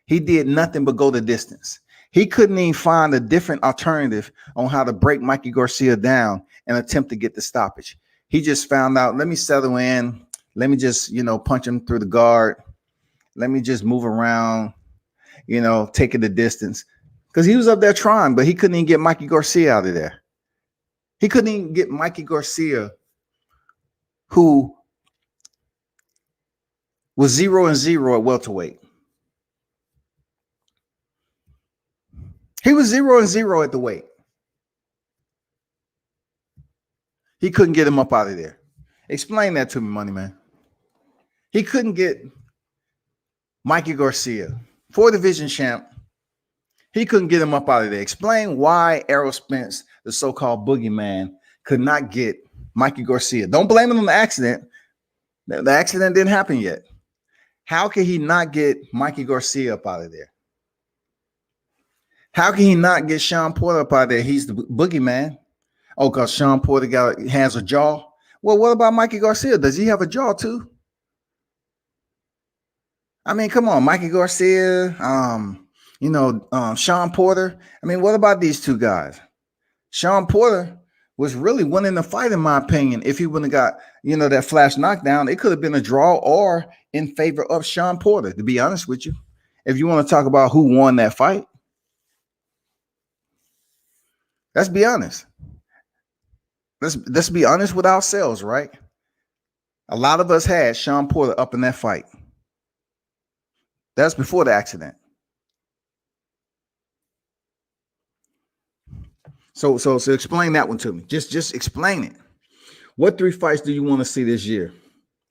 [SPEAKER 1] He did nothing but go the distance. He couldn't even find a different alternative on how to break Mikey Garcia down and attempt to get the stoppage. He just found out, let me settle in. Let me just, punch him through the guard. Let me just move around, take it the distance. Because he was up there trying, but he couldn't even get Mikey Garcia out of there. He couldn't even get Mikey Garcia, who was 0-0 at welterweight. He was 0-0 at the weight. He couldn't get him up out of there. Explain that to me, Money Man. He couldn't get Mikey Garcia, 4-division champ. He couldn't get him up out of there. Explain why Errol Spence, the so-called boogeyman, could not get Mikey Garcia. Don't blame him on the accident. The accident didn't happen yet. How can he not get Mikey Garcia up out of there? How can he not get Sean Porter up out there? He's the boogeyman. Oh, because Sean Porter has a jaw. Well, what about Mikey Garcia? Does he have a jaw too? I mean, come on, Mikey Garcia, Sean Porter. I mean, what about these two guys? Sean Porter was really winning the fight, in my opinion. If he wouldn't have got, that flash knockdown, it could have been a draw or in favor of Sean Porter, to be honest with you. If you want to talk about who won that fight, let's be honest. Let's be honest with ourselves, right? A lot of us had Sean Porter up in that fight. That's before the accident. So explain that one to me. Just explain it. What 3 fights do you want to see this year?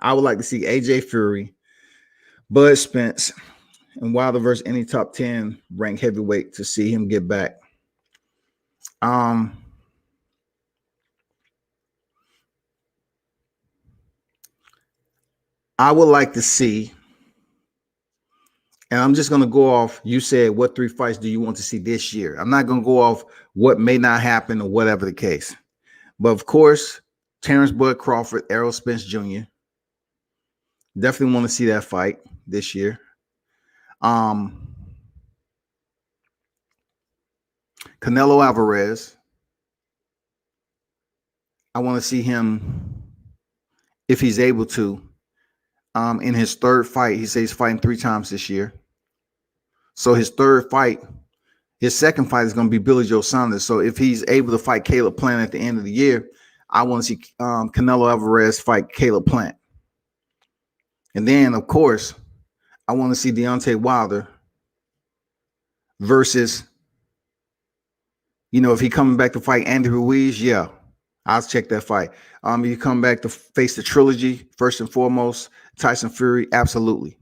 [SPEAKER 1] I would like to see AJ Fury, Bud Spence, and Wilder versus any top 10 ranked heavyweight to see him get back. I would like to see, and I'm just going to go off. You said, what 3 fights do you want to see this year? I'm not going to go off what may not happen or whatever the case. But of course, Terrence Bud Crawford, Errol Spence Jr. Definitely want to see that fight this year. Canelo Alvarez. I want to see him, if he's able to, in his third fight. He says he's fighting 3 times this year. So his third fight, his second fight is going to be Billy Joe Saunders. So if he's able to fight Caleb Plant at the end of the year, I want to see Canelo Alvarez fight Caleb Plant. And then, of course, I want to see Deontay Wilder versus, if he coming back to fight Andy Ruiz, yeah, I'll check that fight. If you come back to face the trilogy, first and foremost, Tyson Fury, absolutely.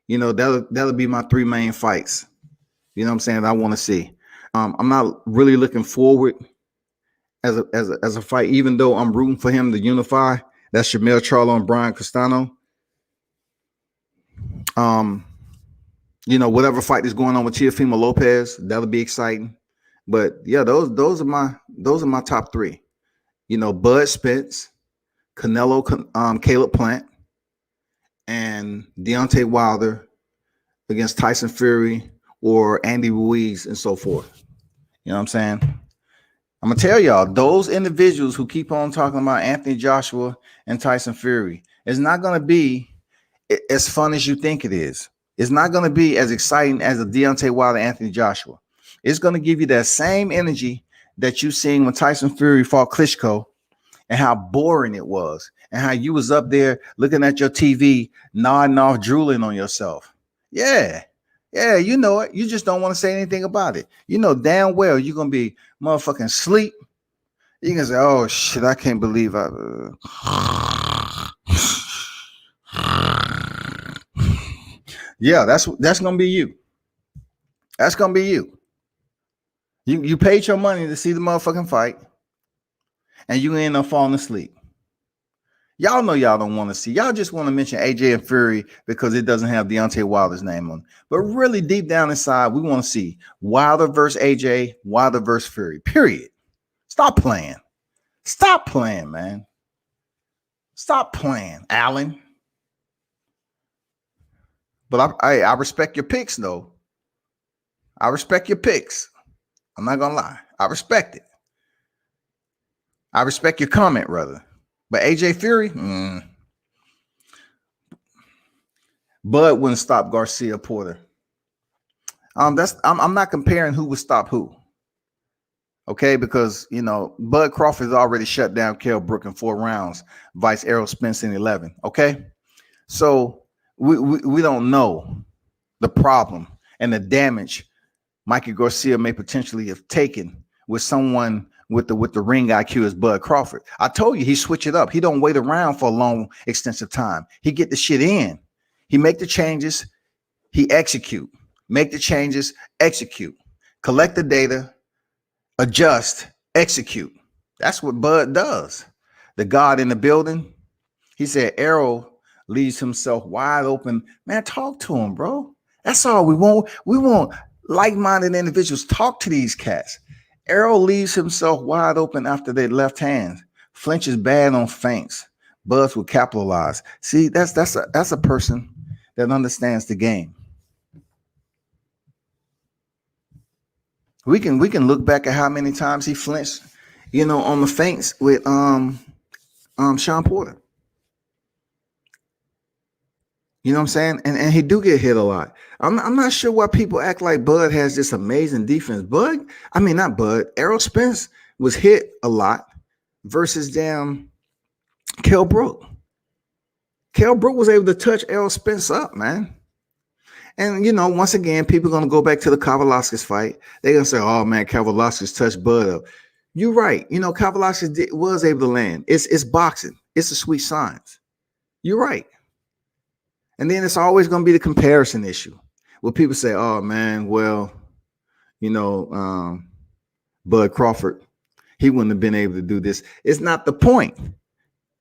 [SPEAKER 1] That'll be my 3 main fights. You know what I'm saying? That I want to see. I'm not really looking forward as a fight, even though I'm rooting for him to unify. That's Shamil Charlo and Brian Castano. Whatever fight is going on with Teofimo Lopez, that'll be exciting. But yeah, those are my top 3. Bud Spence, Canelo, Caleb Plant, and Deontay Wilder against Tyson Fury or Andy Ruiz and so forth. You know what I'm saying? I'm gonna tell y'all, those individuals who keep on talking about Anthony Joshua and Tyson Fury, it's not gonna be as fun as you think it is. It's not gonna be as exciting as a Deontay Wilder, Anthony Joshua. It's gonna give you that same energy that you seen when Tyson Fury fought Klitschko, and how boring it was, and how you was up there looking at your TV, nodding off, drooling on yourself. Yeah, you know it. You just don't want to say anything about it. You know damn well you're gonna be motherfucking sleep. You can say, "Oh shit, I can't believe I." Yeah, that's gonna be you. That's gonna be you. You paid your money to see the motherfucking fight, and you end up falling asleep. Y'all know y'all don't want to see. Y'all just want to mention AJ and Fury because it doesn't have Deontay Wilder's name on it. But really deep down inside, we want to see Wilder versus AJ, Wilder versus Fury, period. Stop playing. Stop playing, man. Stop playing, Allen. But I respect your picks, though. I respect your picks. I'm not going to lie. I respect it. I respect your comment, rather. But AJ Fury, Bud wouldn't stop Garcia Porter. I'm not comparing who would stop who. Okay, because Bud Crawford has already shut down Kell Brook in 4 rounds, vice Errol Spence in 11. Okay, so we don't know the problem and the damage Mikey Garcia may potentially have taken with someone with the ring IQ as Bud Crawford. I told you he switch it up. He don't wait around for a long, extensive time. He get the shit in. He make the changes. He execute. Make the changes. Execute. Collect the data. Adjust. Execute. That's what Bud does. The God in the building. He said Errol leaves himself wide open. Man, talk to him, bro. That's all we want. We want like-minded individuals. Talk to these cats. Errol leaves himself wide open after their left hands. Flinches bad on feints. Buds will capitalize. See, that's a person that understands the game. We can look back at how many times he flinched, on the feints with Sean Porter. You know what I'm saying? And he do get hit a lot. I'm not sure why people act like Bud has this amazing defense. Not Bud. Errol Spence was hit a lot versus damn Kell Brook. Kell Brook was able to touch Errol Spence up, man. And, once again, people are going to go back to the Kavaliauskas fight. They're going to say, oh, man, Kavaliauskas touched Bud up. You're right. Kavaliauskas was able to land. It's boxing. It's a sweet science. You're right. And then it's always going to be the comparison issue where people say, oh, man, well, Bud Crawford, he wouldn't have been able to do this. It's not the point.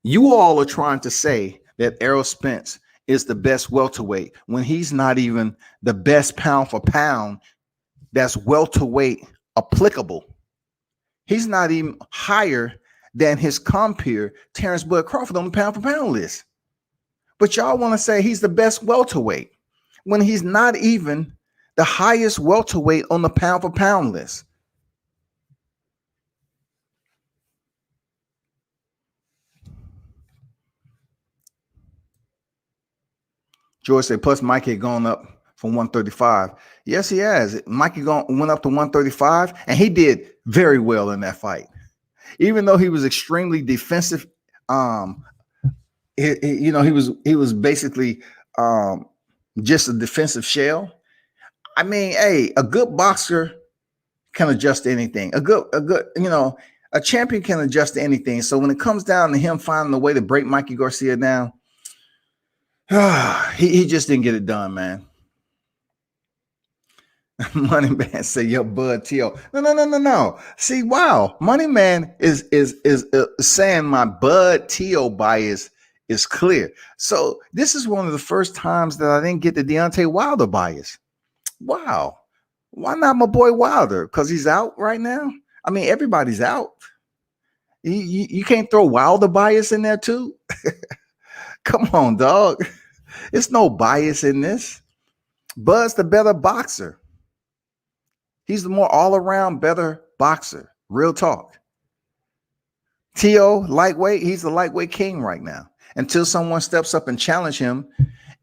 [SPEAKER 1] You all are trying to say that Errol Spence is the best welterweight when he's not even the best pound for pound that's welterweight applicable. He's not even higher than his compeer, Terrence Bud Crawford, on the pound for pound list. But y'all want to say he's the best welterweight when he's not even the highest welterweight on the pound for pound list. George said, plus Mike had gone up from 135. Yes, he has. Mikey went up to 135, and he did very well in that fight. Even though he was extremely defensive, he was basically just a defensive shell. I mean, hey, a good boxer can adjust to anything. A champion can adjust to anything. So when it comes down to him finding a way to break Mikey Garcia down, he just didn't get it done, man. Money Man say, "Yo, Bud T.O." No. See, wow, Money Man is saying my Bud T.O. bias is clear. So this is one of the first times that I didn't get the Deontay Wilder bias. Wow, why not my boy Wilder? Because he's out right now. I mean, everybody's out. You can't throw Wilder bias in there too. Come on, dog. There's no bias in this. Bud's the better boxer. He's the more all-around better boxer. Real talk. T.O., lightweight, he's the lightweight king right now. Until someone steps up and challenge him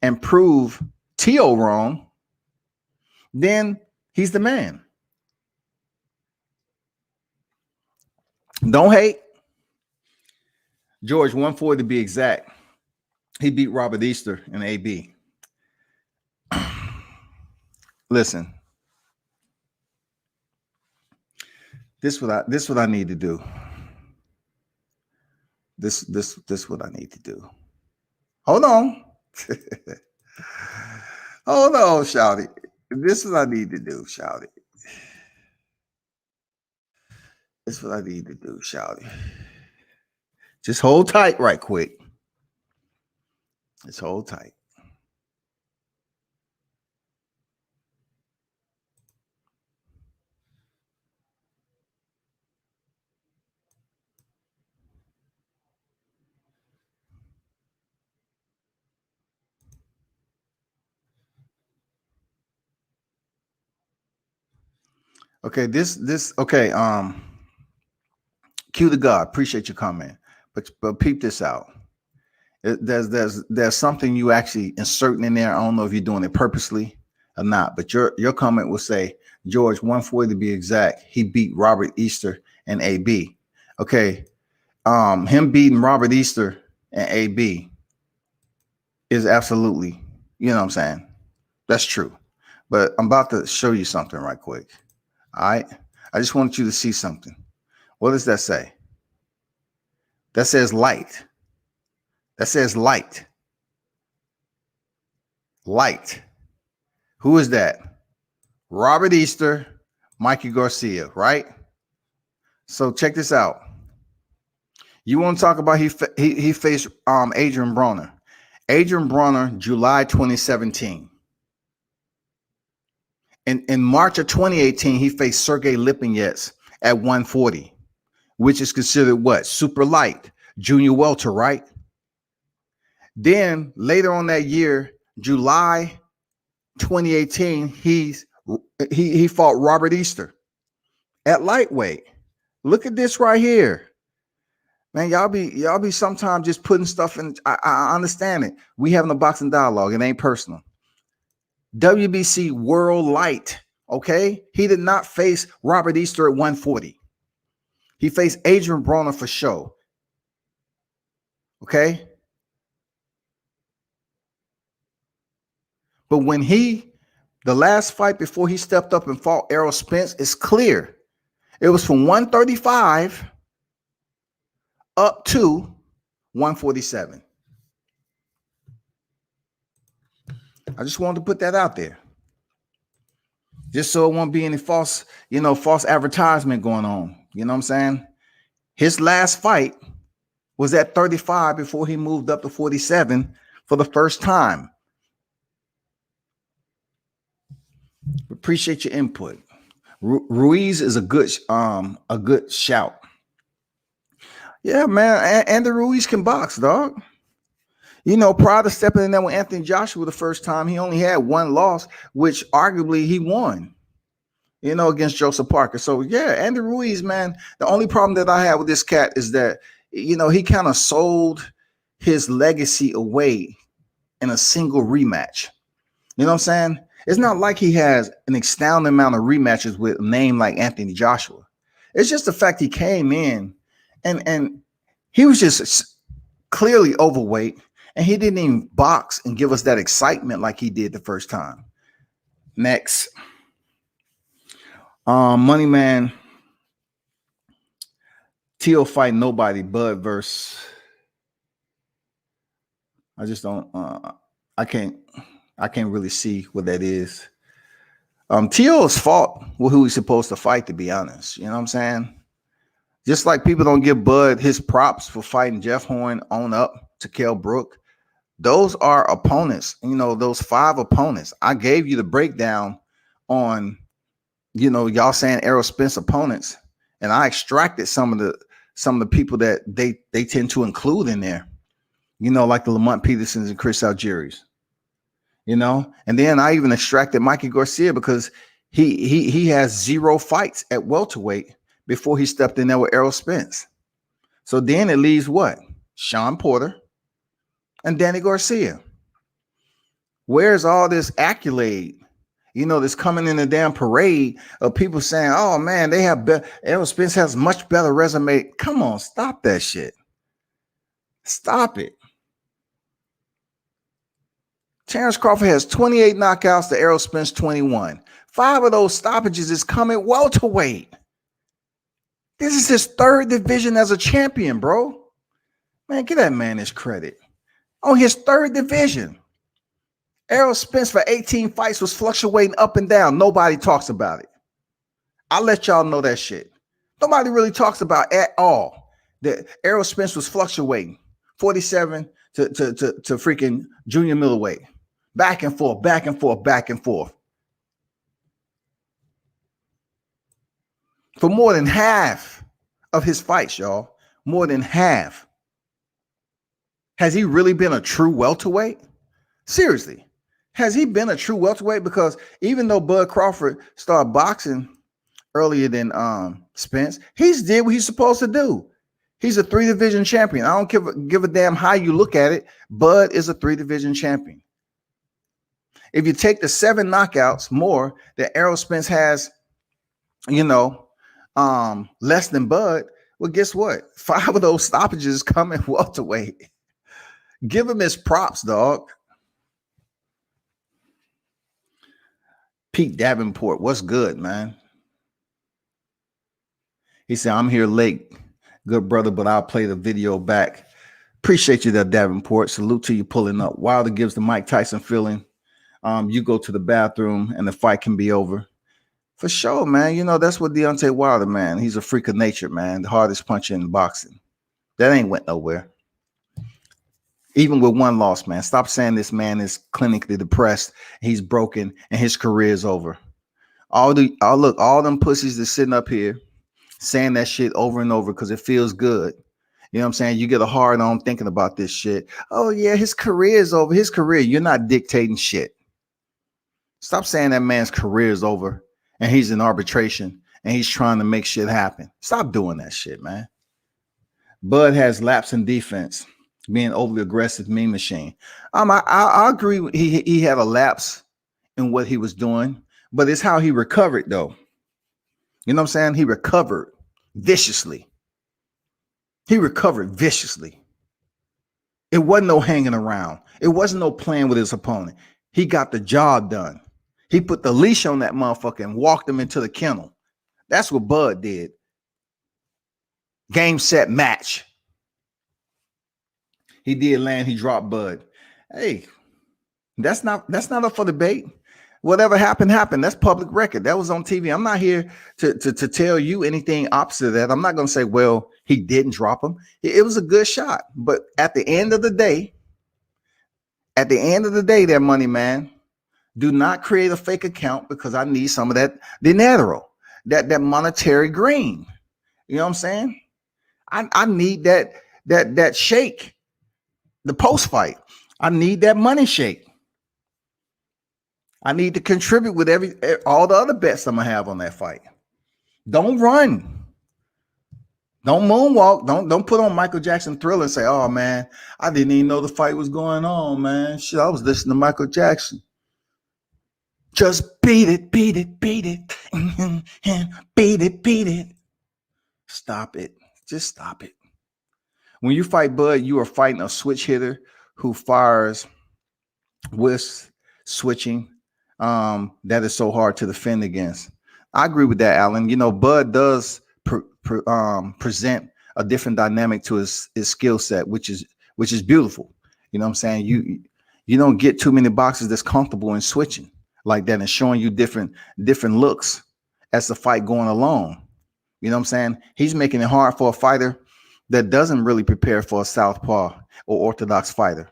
[SPEAKER 1] and prove T.O. wrong, then he's the man. Don't hate. George, 140 to be exact. He beat Robert Easter in AB. Listen. This what I need to do. This what I need to do. Hold on. Hold on, Shouty. This is what I need to do, Shouty. This is what I need to do, Shouty. Just hold tight right quick. Just hold tight. Okay, okay. Q to God, appreciate your comment, but peep this out. There's something you actually inserting in there. I don't know if you're doing it purposely or not, but your comment will say George 140 to be exact. He beat Robert Easter and AB. Okay, him beating Robert Easter and AB is absolutely, you know what I'm saying? That's true. But I'm about to show you something right quick. All right. I just want you to see something. What does that say? That says light. That says light. Light. Who is that? Robert Easter, Mikey Garcia, right? So check this out. You want to talk about he faced Adrian Broner. Adrian Broner, July 2017. In March of 2018, he faced Sergey Lipinets at 140, which is considered what? Super light, junior welter, right? Then later on that year, July 2018, he fought Robert Easter at lightweight. Look at this right here. Man, y'all be sometimes just putting stuff in. I understand it. We having a boxing dialogue. It ain't personal. WBC World Light, okay? He did not face Robert Easter at 140. He faced Adrian Broner for show, okay? But when the last fight before he stepped up and fought Errol Spence, it's clear. It was from 135 up to 147. I just wanted to put that out there. Just so it won't be any false advertisement going on. You know what I'm saying? His last fight was at 35 before he moved up to 47 for the first time. Appreciate your input. Ruiz is a good shout. Yeah, man. And the Ruiz can box, dog. Prior to stepping in there with Anthony Joshua the first time, he only had one loss, which arguably he won, against Joseph Parker. So, yeah, Andy Ruiz, man, the only problem that I have with this cat is that, he kind of sold his legacy away in a single rematch. You know what I'm saying? It's not like he has an astounding amount of rematches with a name like Anthony Joshua. It's just the fact he came in and he was just clearly overweight, and he didn't even box and give us that excitement like he did the first time. Next. Money Man. Teal fight nobody. Bud versus. I just don't. I can't really see what that is. Teal's fought with who he's supposed to fight, to be honest. You know what I'm saying? Just like people don't give Bud his props for fighting Jeff Horn on up to Kell Brook. Those are opponents, those 5 opponents. I gave you the breakdown on, y'all saying Errol Spence opponents, and I extracted some of the people that they tend to include in there, like the Lamont Petersons and Chris Algieri's, and then I even extracted Mikey Garcia because he has 0 fights at welterweight before he stepped in there with Errol Spence. So then it leaves what? Sean Porter and Danny Garcia. Where's all this accolade? This coming in a damn parade of people saying, oh man, Errol Spence has much better resume. Come on, stop that shit. Stop it. Terrence Crawford has 28 knockouts to Errol Spence 21. 5 of those stoppages is coming welterweight. This is his 3rd division as a champion, bro. Man, give that man his credit. On his 3rd division. Errol Spence for 18 fights was fluctuating up and down. Nobody talks about it. I'll let y'all know that shit. Nobody really talks about at all that Errol Spence was fluctuating 47 to freaking junior middleweight. Back and forth, back and forth, back and forth. For more than half of his fights, y'all. More than half. Has he really been a true welterweight? Seriously. Has he been a true welterweight? Because even though Bud Crawford started boxing earlier than Spence, he's did what he's supposed to do. He's a 3-division champion. I don't give a damn how you look at it. Bud is a 3-division champion. If you take the 7 knockouts more that Errol Spence has, less than Bud, well, guess what? 5 of those stoppages coming welterweight. Give him his props, dog. Pete Davenport, what's good, man? He said, I'm here late, good brother, but I'll play the video back. Appreciate you there, Davenport. Salute to you pulling up. Wilder gives the Mike Tyson feeling. You go to the bathroom and the fight can be over. For sure, man. That's what Deontay Wilder, man. He's a freak of nature, man. The hardest puncher in boxing. That ain't went nowhere. Even with 1 loss, man. Stop saying this man is clinically depressed. He's broken and his career is over. All them pussies that's sitting up here saying that shit over and over because it feels good. You know what I'm saying? You get a hard on thinking about this shit. Oh, yeah, his career is over. His career, you're not dictating shit. Stop saying that man's career is over and he's in arbitration and he's trying to make shit happen. Stop doing that shit, man. Bud has lapse in defense, being overly aggressive meme machine. I agree. He had a lapse in what he was doing, but it's how he recovered, though. You know what I'm saying? He recovered viciously. It wasn't no hanging around. It wasn't no playing with his opponent. He got the job done. He put the leash on that motherfucker and walked him into the kennel. That's what Bud did. Game, set, match. He did land. He dropped Bud. Hey, that's not up for debate. Whatever happened, happened. That's public record. That was on TV. I'm not here to tell you anything opposite of that. I'm not going to say, well, he didn't drop him. It was a good shot. But at the end of the day, that money man, do not create a fake account because I need some of that dinero, that monetary green. You know what I'm saying? I need that shake, the post fight. I need that money shake. I need to contribute with all the other bets I'm gonna have on that fight. Don't run. Don't moonwalk. Don't put on Michael Jackson Thriller and say, "Oh man, I didn't even know the fight was going on, man. Shit, I was listening to Michael Jackson." Just beat it, beat it, beat it, beat it, beat it. Stop it. Just stop it. When you fight Bud, you are fighting a switch hitter who fires with switching. That is so hard to defend against. I agree with that, Alan. You know, Bud does present a different dynamic to his skill set, which is beautiful. You know what I'm saying? You don't get too many boxers that's comfortable in switching like that and showing you different looks as the fight going along. You know what I'm saying? He's making it hard for a fighter that doesn't really prepare for a southpaw or orthodox fighter.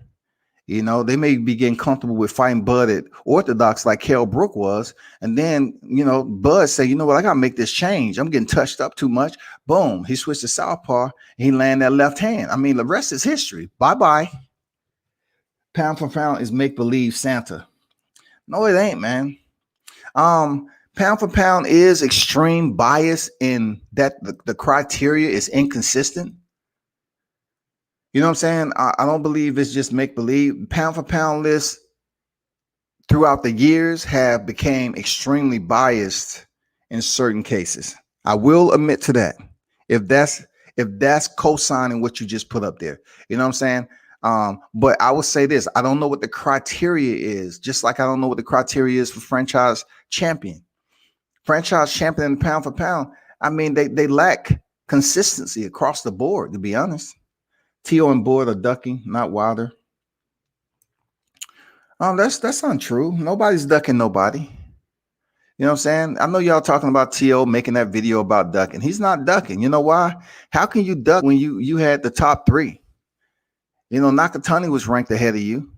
[SPEAKER 1] You know, they may be getting comfortable with fighting Bud at orthodox like Kell Brook was. And then, you know, Bud say, you know what, I got to make this change. I'm getting touched up too much. Boom. He switched to southpaw. And he landed that left hand. I mean, the rest is history. Bye-bye. Pound for pound is make-believe Santa. No, it ain't, man. Pound for pound is extreme bias in that the criteria is inconsistent. You know what I'm saying? I don't believe it's just make believe. Pound for pound lists throughout the years have become extremely biased in certain cases. I will admit to that. If that's co-signing what you just put up there, you know what I'm saying? But I will say this: I don't know what the criteria is. Just like I don't know what the criteria is for franchise champion in pound for pound. I mean, they lack consistency across the board, to be honest. T.O. and Boyd are ducking, not Wilder. That's untrue. Nobody's ducking nobody. You know what I'm saying? I know y'all talking about T.O. making that video about ducking. He's not ducking. You know why? How can you duck when you had the top three? You know, Nakatani was ranked ahead of you.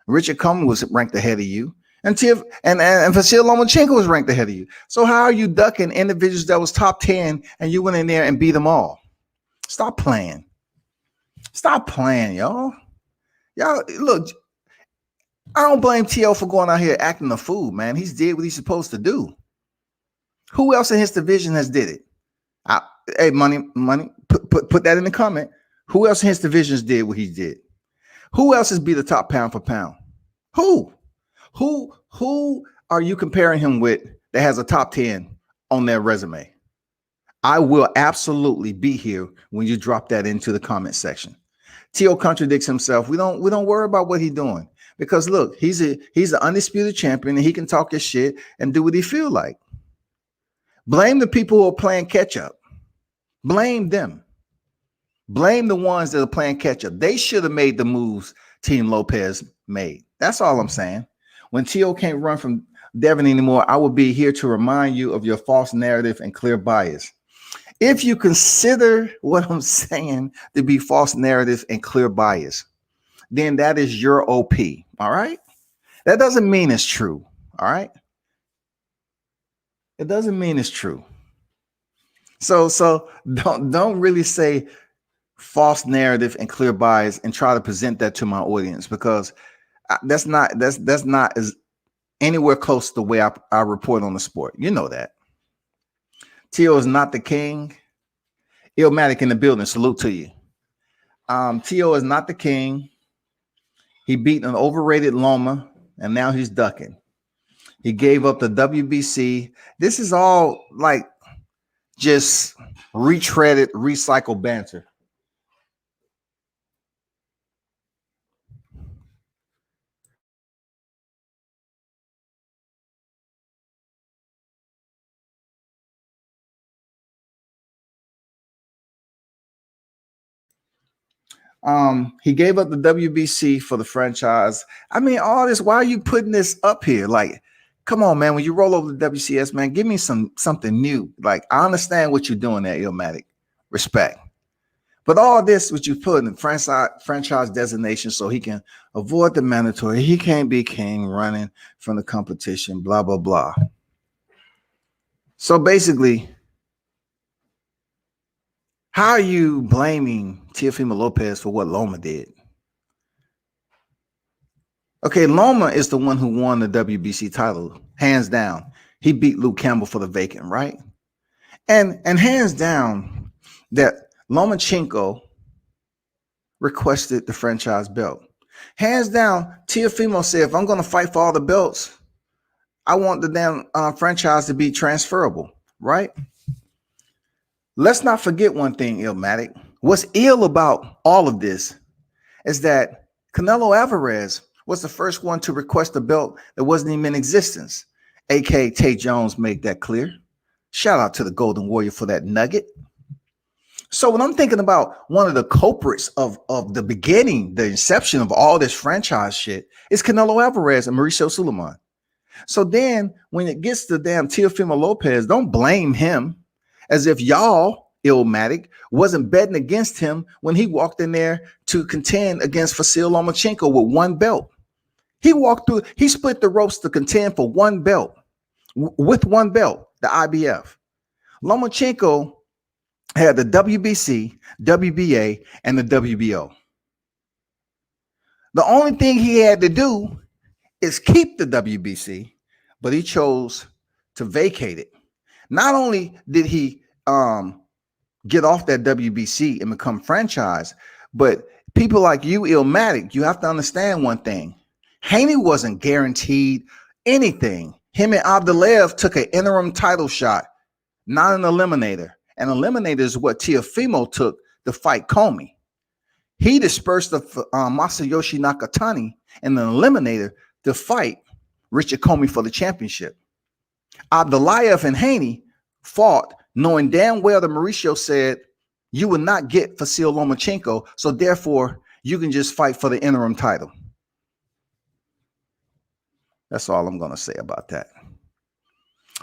[SPEAKER 1] Richard Cummings was ranked ahead of you. And Vasil Lomachenko was ranked ahead of you. So how are you ducking individuals that was top 10 and you went in there and beat them all? Stop playing. Stop playing, y'all. Y'all, look, I don't blame T.O. for going out here acting a fool, man. He's did what he's supposed to do. Who else in his division has did it? Hey, money, put that in the comment. Who else in his divisions did what he did? Who else has beat the top pound for pound? Who are you comparing him with that has a top 10 on their resume? I will absolutely be here when you drop that into the comment section. T.O. contradicts himself. We don't worry about what he's doing because look, he's an undisputed champion and he can talk his shit and do what he feel like. Blame the people who are playing catch up. Blame them. Blame the ones that are playing catch up. They should have made the moves Team Lopez made. That's all I'm saying. When T.O. can't run from Devin anymore, I will be here to remind you of your false narrative and clear bias. If you consider what I'm saying to be false narrative and clear bias, then that is your OP. All right. That doesn't mean it's true. All right. It doesn't mean it's true. So don't really say false narrative and clear bias and try to present that to my audience because that's not as anywhere close to the way I report on the sport. You know that. T.O. is not the king. Illmatic in the building. Salute to you. T.O. is not the king. He beat an overrated Loma, and now he's ducking. He gave up the WBC. This is all like just retreaded, recycled banter. He gave up the WBC for the franchise. I mean, all this, why are you putting this up here? Like, Come on, man. When you roll over the WCS, man, give me something new. Like, I understand what you're doing there, Illmatic. Respect. But all this, what you put in franchise designation so he can avoid the mandatory. He can't be king running from the competition, blah, blah, blah. So basically, how are you blaming Teofimo Lopez for what Loma did? Okay, Loma is the one who won the WBC title, hands down. He beat Luke Campbell for the vacant, right? And hands down that Lomachenko requested the franchise belt. Hands down, Teofimo said, if I'm going to fight for all the belts, I want the damn franchise to be transferable, right? Let's not forget one thing, Illmatic. What's ill about all of this is that Canelo Alvarez was the first one to request a belt that wasn't even in existence. A.K. Tate Jones made that clear. Shout out to the Golden Warrior for that nugget. So when I'm thinking about one of the culprits of the beginning, the inception of all this franchise shit, is Canelo Alvarez and Mauricio Suleiman. So then when it gets to damn Teofimo Lopez, don't blame him as if y'all, Illmatic, wasn't betting against him when he walked in there to contend against Vasyl Lomachenko with one belt. He split the ropes to contend for one belt, with one belt, the IBF. Lomachenko had the WBC, WBA, and the WBO. The only thing he had to do is keep the WBC, but he chose to vacate it. Not only did he get off that WBC and become franchise, but people like you, Illmatic, you have to understand one thing. Haney wasn't guaranteed anything. Him and Abdulaev took an interim title shot, not an eliminator. An eliminator is what Teofimo took to fight Comey. He dispersed the Masayoshi Nakatani in an eliminator to fight Richard Comey for the championship. Abdulaev and Haney fought knowing damn well that Mauricio said, you will not get Vasyl Lomachenko, so therefore you can just fight for the interim title. That's all I'm going to say about that.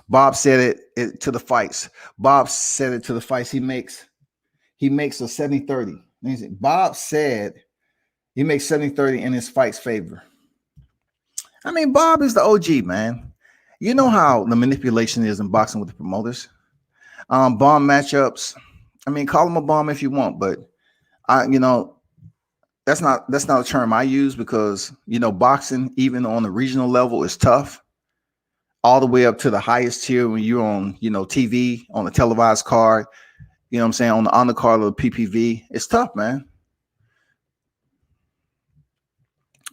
[SPEAKER 1] Bob said it to the fights. Bob said it to the fights. He makes a 70-30. Bob said he makes 70-30 in his fight's favor. I mean, Bob is the OG, man. You know how the manipulation is in boxing with the promoters. Bomb matchups. I mean, call them a bomb if you want, but that's not a term I use because, boxing, even on the regional level, is tough. All the way up to the highest tier when you're on, TV, on a televised card, on the undercard of the PPV. It's tough, man.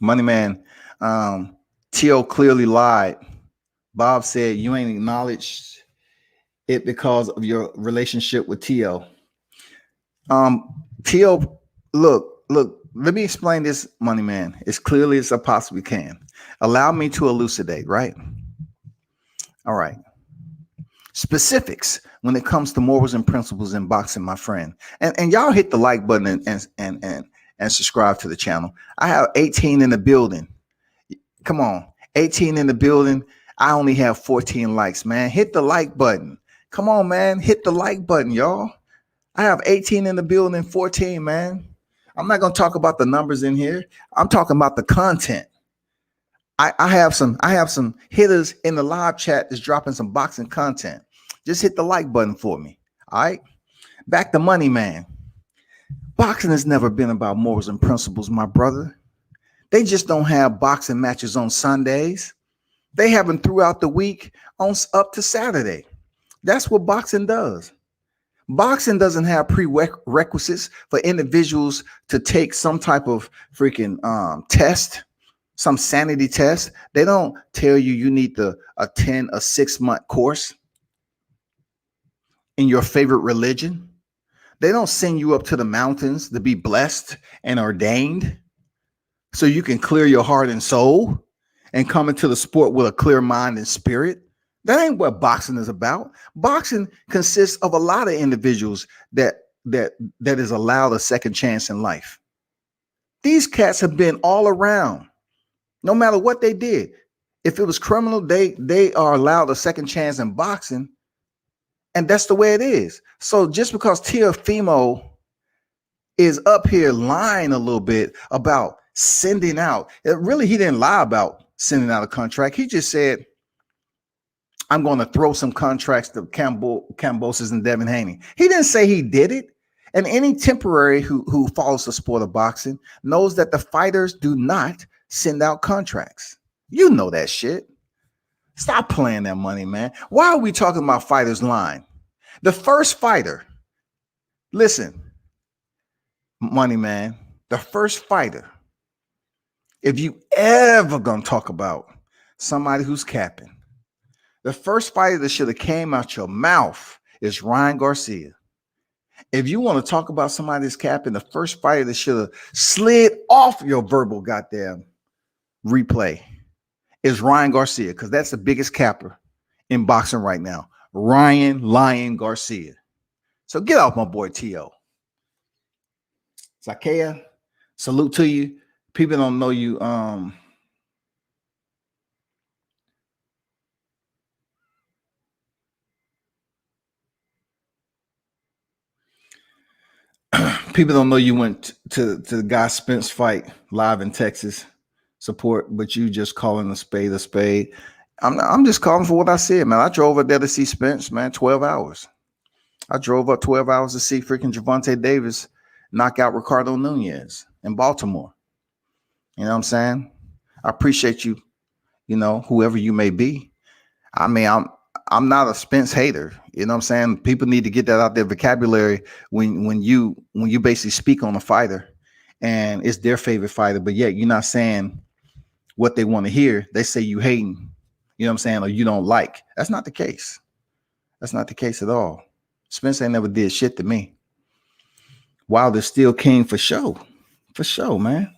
[SPEAKER 1] Money Man, T.O. clearly lied. Bob said you ain't acknowledged it because of your relationship with T.O. T.O., look, let me explain this, Money Man, as clearly as I possibly can. Allow me to elucidate, right? All right. Specifics when it comes to morals and principles in boxing, my friend. And y'all hit the like button and subscribe to the channel. I have 18 in the building. Come on. 18 in the building. I only have 14 likes, man. Hit the like button. Come on, man. Hit the like button, y'all. I have 18 in the building, 14, man. I'm not going to talk about the numbers in here. I'm talking about the content. I have some hitters in the live chat that's dropping some boxing content. Just hit the like button for me. All right. Back to Money Man. Boxing has never been about morals and principles, my brother. They just don't have boxing matches on Sundays. They have them throughout the week on up to Saturday. That's what boxing does. Boxing doesn't have prerequisites for individuals to take some type of freaking test. Some sanity test. They don't tell you need to attend a 6-month course in your favorite religion. They don't send you up to the mountains to be blessed and ordained so you can clear your heart and soul and come into the sport with a clear mind and spirit. That ain't what boxing is about. Boxing consists of a lot of individuals that is allowed a second chance in life. These cats have been all around. No matter what they did, If it was criminal, they are allowed a second chance in boxing, and that's the way it is. So just because Teofimo is up here lying a little bit about sending out, he didn't lie about sending out a contract. He just said, I'm going to throw some contracts to Kambosos and Devin Haney. He didn't say he did it. And any temporary who follows the sport of boxing knows that the fighters do not send out contracts. You know that shit. Stop playing that money, man. Why are we talking about fighters lying? The first fighter, listen, money man, the first fighter, if you ever gonna talk about somebody who's capping, the first fighter that should have came out your mouth is Ryan Garcia. If you want to talk about somebody that's capping, the first fighter that should have slid off your verbal goddamn replay is Ryan Garcia, because that's the biggest capper in boxing right now. Ryan Lion Garcia. So get off my boy T.O. Zakea, salute to you. People don't know you. People don't know you went to the guy Spence fight live in Texas support, but you just calling a spade a spade. I'm just calling for what I said, man. I drove up there to see Spence, man, 12 hours. I drove up 12 hours to see freaking Gervonta Davis knock out Ricardo Nunez in Baltimore. You know what I'm saying? I appreciate you, whoever you may be. I mean, I'm not a Spence hater. You know what I'm saying? People need to get that out their vocabulary when you basically speak on a fighter and it's their favorite fighter, but yet you're not saying what they want to hear. They say you hating, you know what I'm saying, or you don't like. That's not the case. That's not the case at all. Spence ain't never did shit to me. Wilder's still king for sure. For sure, man.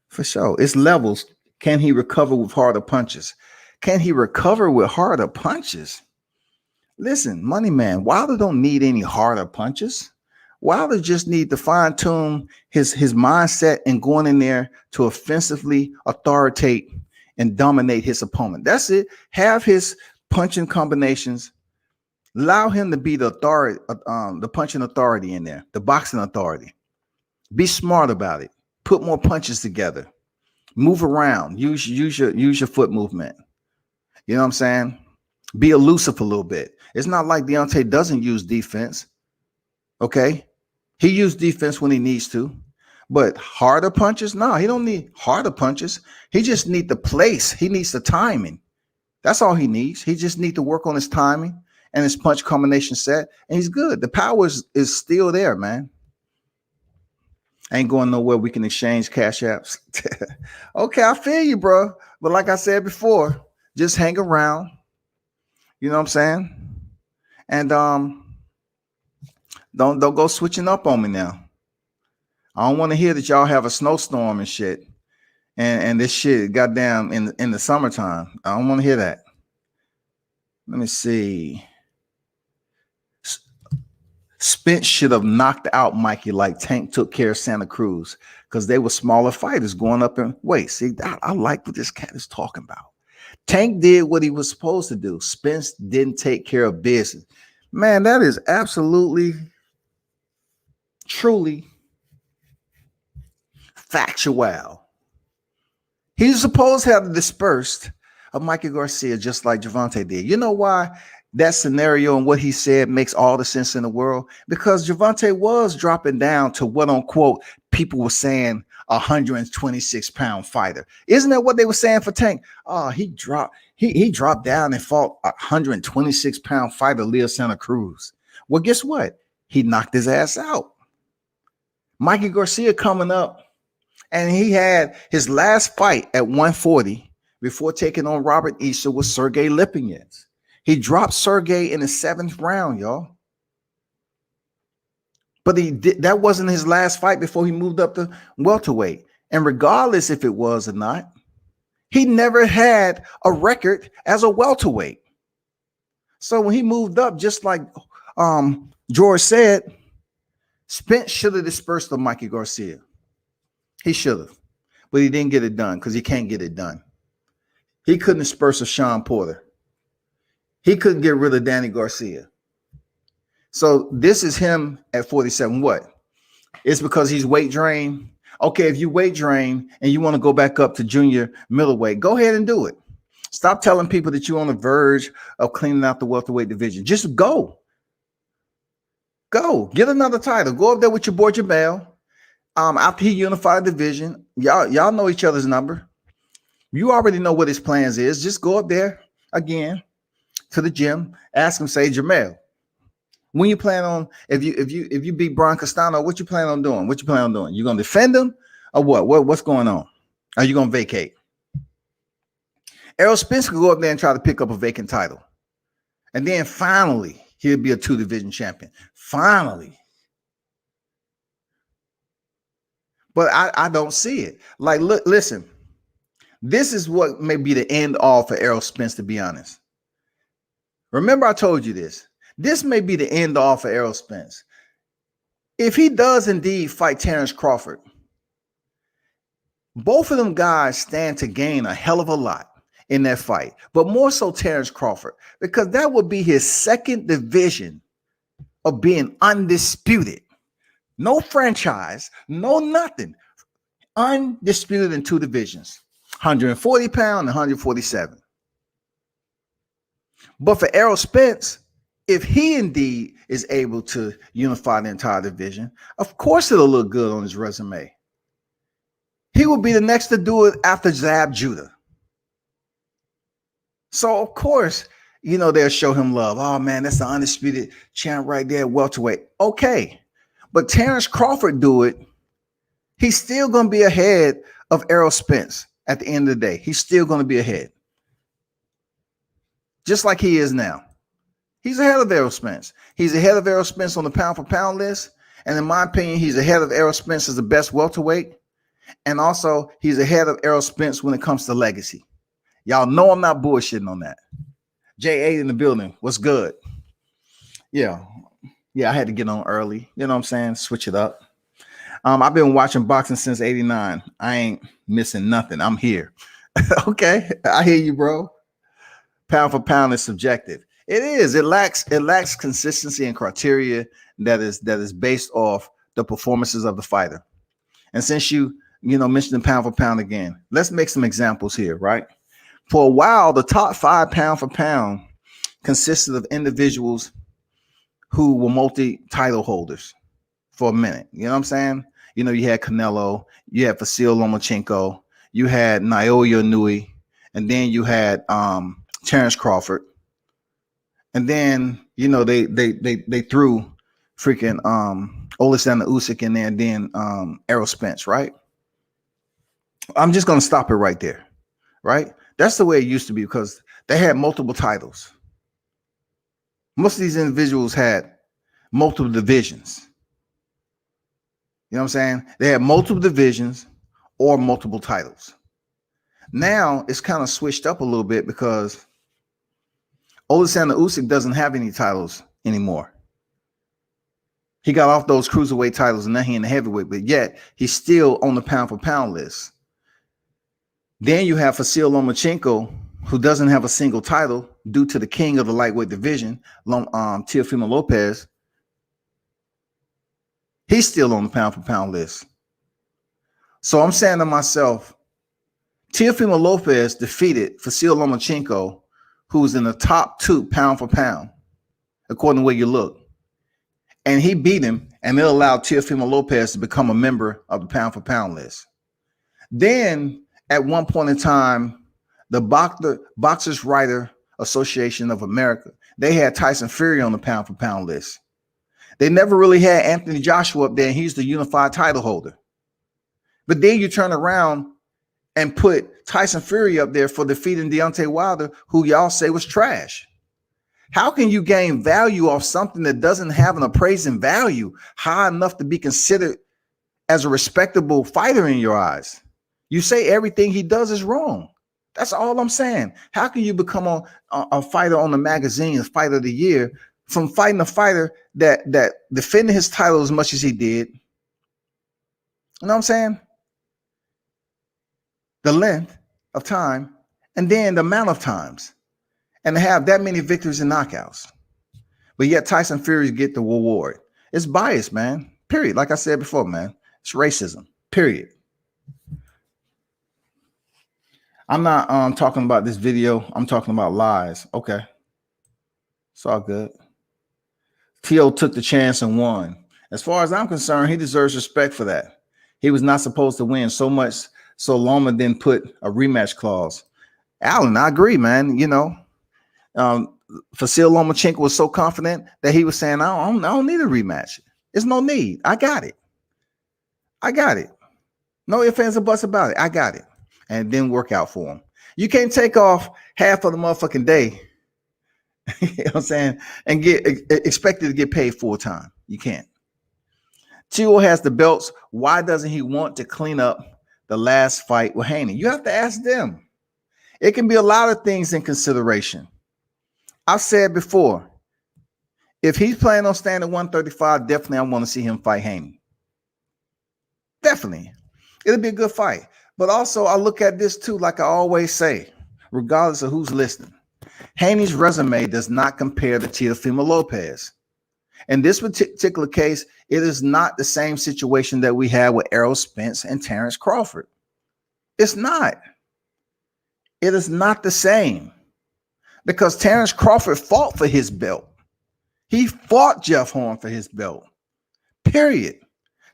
[SPEAKER 1] For sure. It's levels. Can he recover with harder punches? Can he recover with harder punches? Listen, money man, Wilder don't need any harder punches. Wilder just need to fine tune his mindset and going in there to offensively authoritate and dominate his opponent. That's it. Have his punching combinations. Allow him to be the authority, the punching authority in there, the boxing authority. Be smart about it. Put more punches together. Move around. Use your foot movement. You know what I'm saying? Be elusive a little bit. It's not like Deontay doesn't use defense. Okay? He used defense when he needs to. But harder punches? No, he don't need harder punches. He just needs the place. He needs the timing. That's all he needs. He just needs to work on his timing and his punch combination set, and he's good. The power is still there, man. Ain't going nowhere. We can exchange cash apps. Okay, I feel you, bro. But like I said before, just hang around. You know what I'm saying? And don't go switching up on me now. I don't want to hear that y'all have a snowstorm and shit. And this shit goddamn in the summertime. I don't want to hear that. Let me see. Spence should have knocked out Mikey like Tank took care of Santa Cruz, because they were smaller fighters going up in weight. See, I like what this cat is talking about. Tank did what he was supposed to do. Spence didn't take care of business. Man, that is absolutely, truly factual. He's supposed to have dispersed of Mikey Garcia just like Gervonta did. You know why? That scenario and what he said makes all the sense in the world, because Gervonta was dropping down to what unquote people were saying 126-pound fighter. Isn't that what they were saying for Tank? Oh, he dropped down and fought 126-pound fighter Leo Santa Cruz. Well, guess what? He knocked his ass out. Mikey Garcia coming up, and he had his last fight at 140 before taking on Robert Issa with Sergey Lipinets. He dropped Sergey in the 7th round, y'all. But that wasn't his last fight before he moved up to welterweight. And regardless if it was or not, he never had a record as a welterweight. So when he moved up, just like George said, Spence should have dispersed the Mikey Garcia. He should have. But he didn't get it done because he can't get it done. He couldn't disperse of Sean Porter. He couldn't get rid of Danny Garcia. So this is him at 47. What? It's because he's weight drained. Okay, if you weight drain and you want to go back up to junior middleweight, go ahead and do it. Stop telling people that you're on the verge of cleaning out the welterweight division. Just go. Go. Get another title. Go up there with your boy Jamel. After he unified the division, y'all know each other's number. You already know what his plans is. Just go up there again to the gym. Ask him, say, Jamel, when you plan on, if you beat Brian Castano, what you plan on doing? What you plan on doing? You gonna defend him or what? What's going on? Are you gonna vacate? Errol Spence could go up there and try to pick up a vacant title. And then finally, he'll be a 2-division champion. Finally. But I don't see it. Like, look, listen, this is what may be the end all for Errol Spence, to be honest. Remember, I told you this. This may be the end all for Errol Spence. If he does indeed fight Terrence Crawford, both of them guys stand to gain a hell of a lot in that fight, but more so Terrence Crawford, because that would be his second division of being undisputed. No franchise, no nothing. Undisputed in 2 divisions, 140 pound and 147. But for Errol Spence, if he indeed is able to unify the entire division, of course it'll look good on his resume. He will be the next to do it after Zab Judah. So, of course, they'll show him love. Oh, man, that's the undisputed champ right there, welterweight. Okay. But Terrence Crawford do it, he's still going to be ahead of Errol Spence at the end of the day. He's still going to be ahead. Just like he is now. He's ahead of Errol Spence. He's ahead of Errol Spence on the pound-for-pound list. And in my opinion, he's ahead of Errol Spence as the best welterweight. And also, he's ahead of Errol Spence when it comes to legacy. Y'all know I'm not bullshitting on that. J8 in the building. What's good? Yeah, I had to get on early. You know what I'm saying? Switch it up. I've been watching boxing since 89. I ain't missing nothing. I'm here. Okay, I hear you, bro. Pound for pound is subjective. It is. It lacks consistency and criteria that is based off the performances of the fighter. And since you mentioned pound for pound again, let's make some examples here, right? For a while, the top 5 pound for pound consisted of individuals who were multi-title holders for a minute. You know what I'm saying? You had Canelo, you had Vasyl Lomachenko, you had Naoya Inoue, and then you had Terrence Crawford. And then, they threw freaking Alexander Usyk in there, and then Errol Spence, right? I'm just going to stop it right there, right? That's the way it used to be because they had multiple titles. Most of these individuals had multiple divisions. You know what I'm saying? They had multiple divisions or multiple titles. Now it's kind of switched up a little bit because Alexander Usyk doesn't have any titles anymore. He got off those cruiserweight titles and now he's in the heavyweight, but yet he's still on the pound for pound list. Then you have Vasyl Lomachenko, who doesn't have a single title due to the king of the lightweight division, Teofimo Lopez. He's still on the pound for pound list. So I'm saying to myself, Teofimo Lopez defeated Vasyl Lomachenko, who's in the top 2 pound for pound, according to where you look. And he beat him, and it allowed Teofimo Lopez to become a member of the pound for pound list. Then at one point in time, the Boxers Writer Association of America, they had Tyson Fury on the pound for pound list. They never really had Anthony Joshua up there, and he's the unified title holder. But then you turn around and put Tyson Fury up there for defeating Deontay Wilder, who y'all say was trash. How can you gain value off something that doesn't have an appraising value high enough to be considered as a respectable fighter in your eyes? You say everything he does is wrong. That's all I'm saying. How can you become a fighter on the magazine's Fighter of the Year from fighting a fighter that defended his title as much as he did? You know what I'm saying? The length of time, And then the amount of times, and to have that many victories and knockouts. But yet Tyson Fury get the reward. It's bias, man. Period. Like I said before, man. It's racism. Period. I'm not talking about this video. I'm talking about lies. Okay. It's all good. T.O. took the chance and won. As far as I'm concerned, he deserves respect for that. He was not supposed to win so much, so Loma didn't put a rematch clause. Alan, I agree, man. You know, Vasil Lomachenko was so confident that he was saying, I don't need a rematch. There's no need. I got it. No ifs, ands, or buts about it. I got it. And it didn't work out for him. You can't take off half of the motherfucking day, you know what I'm saying, and get expected to get paid full time. You can't. Tio has the belts. Why doesn't he want to clean up the last fight with Haney? You have to ask them. It can be a lot of things in consideration. I've said before, if he's planning on staying at 135, definitely I want to see him fight Haney. Definitely. It'll be a good fight. But also, I look at this too, like I always say, regardless of who's listening. Haney's resume does not compare to Teofimo Lopez. In this particular case, it is not the same situation that we had with Errol Spence and Terrence Crawford. It's not. It is not the same. Because Terrence Crawford fought for his belt. He fought Jeff Horn for his belt. Period.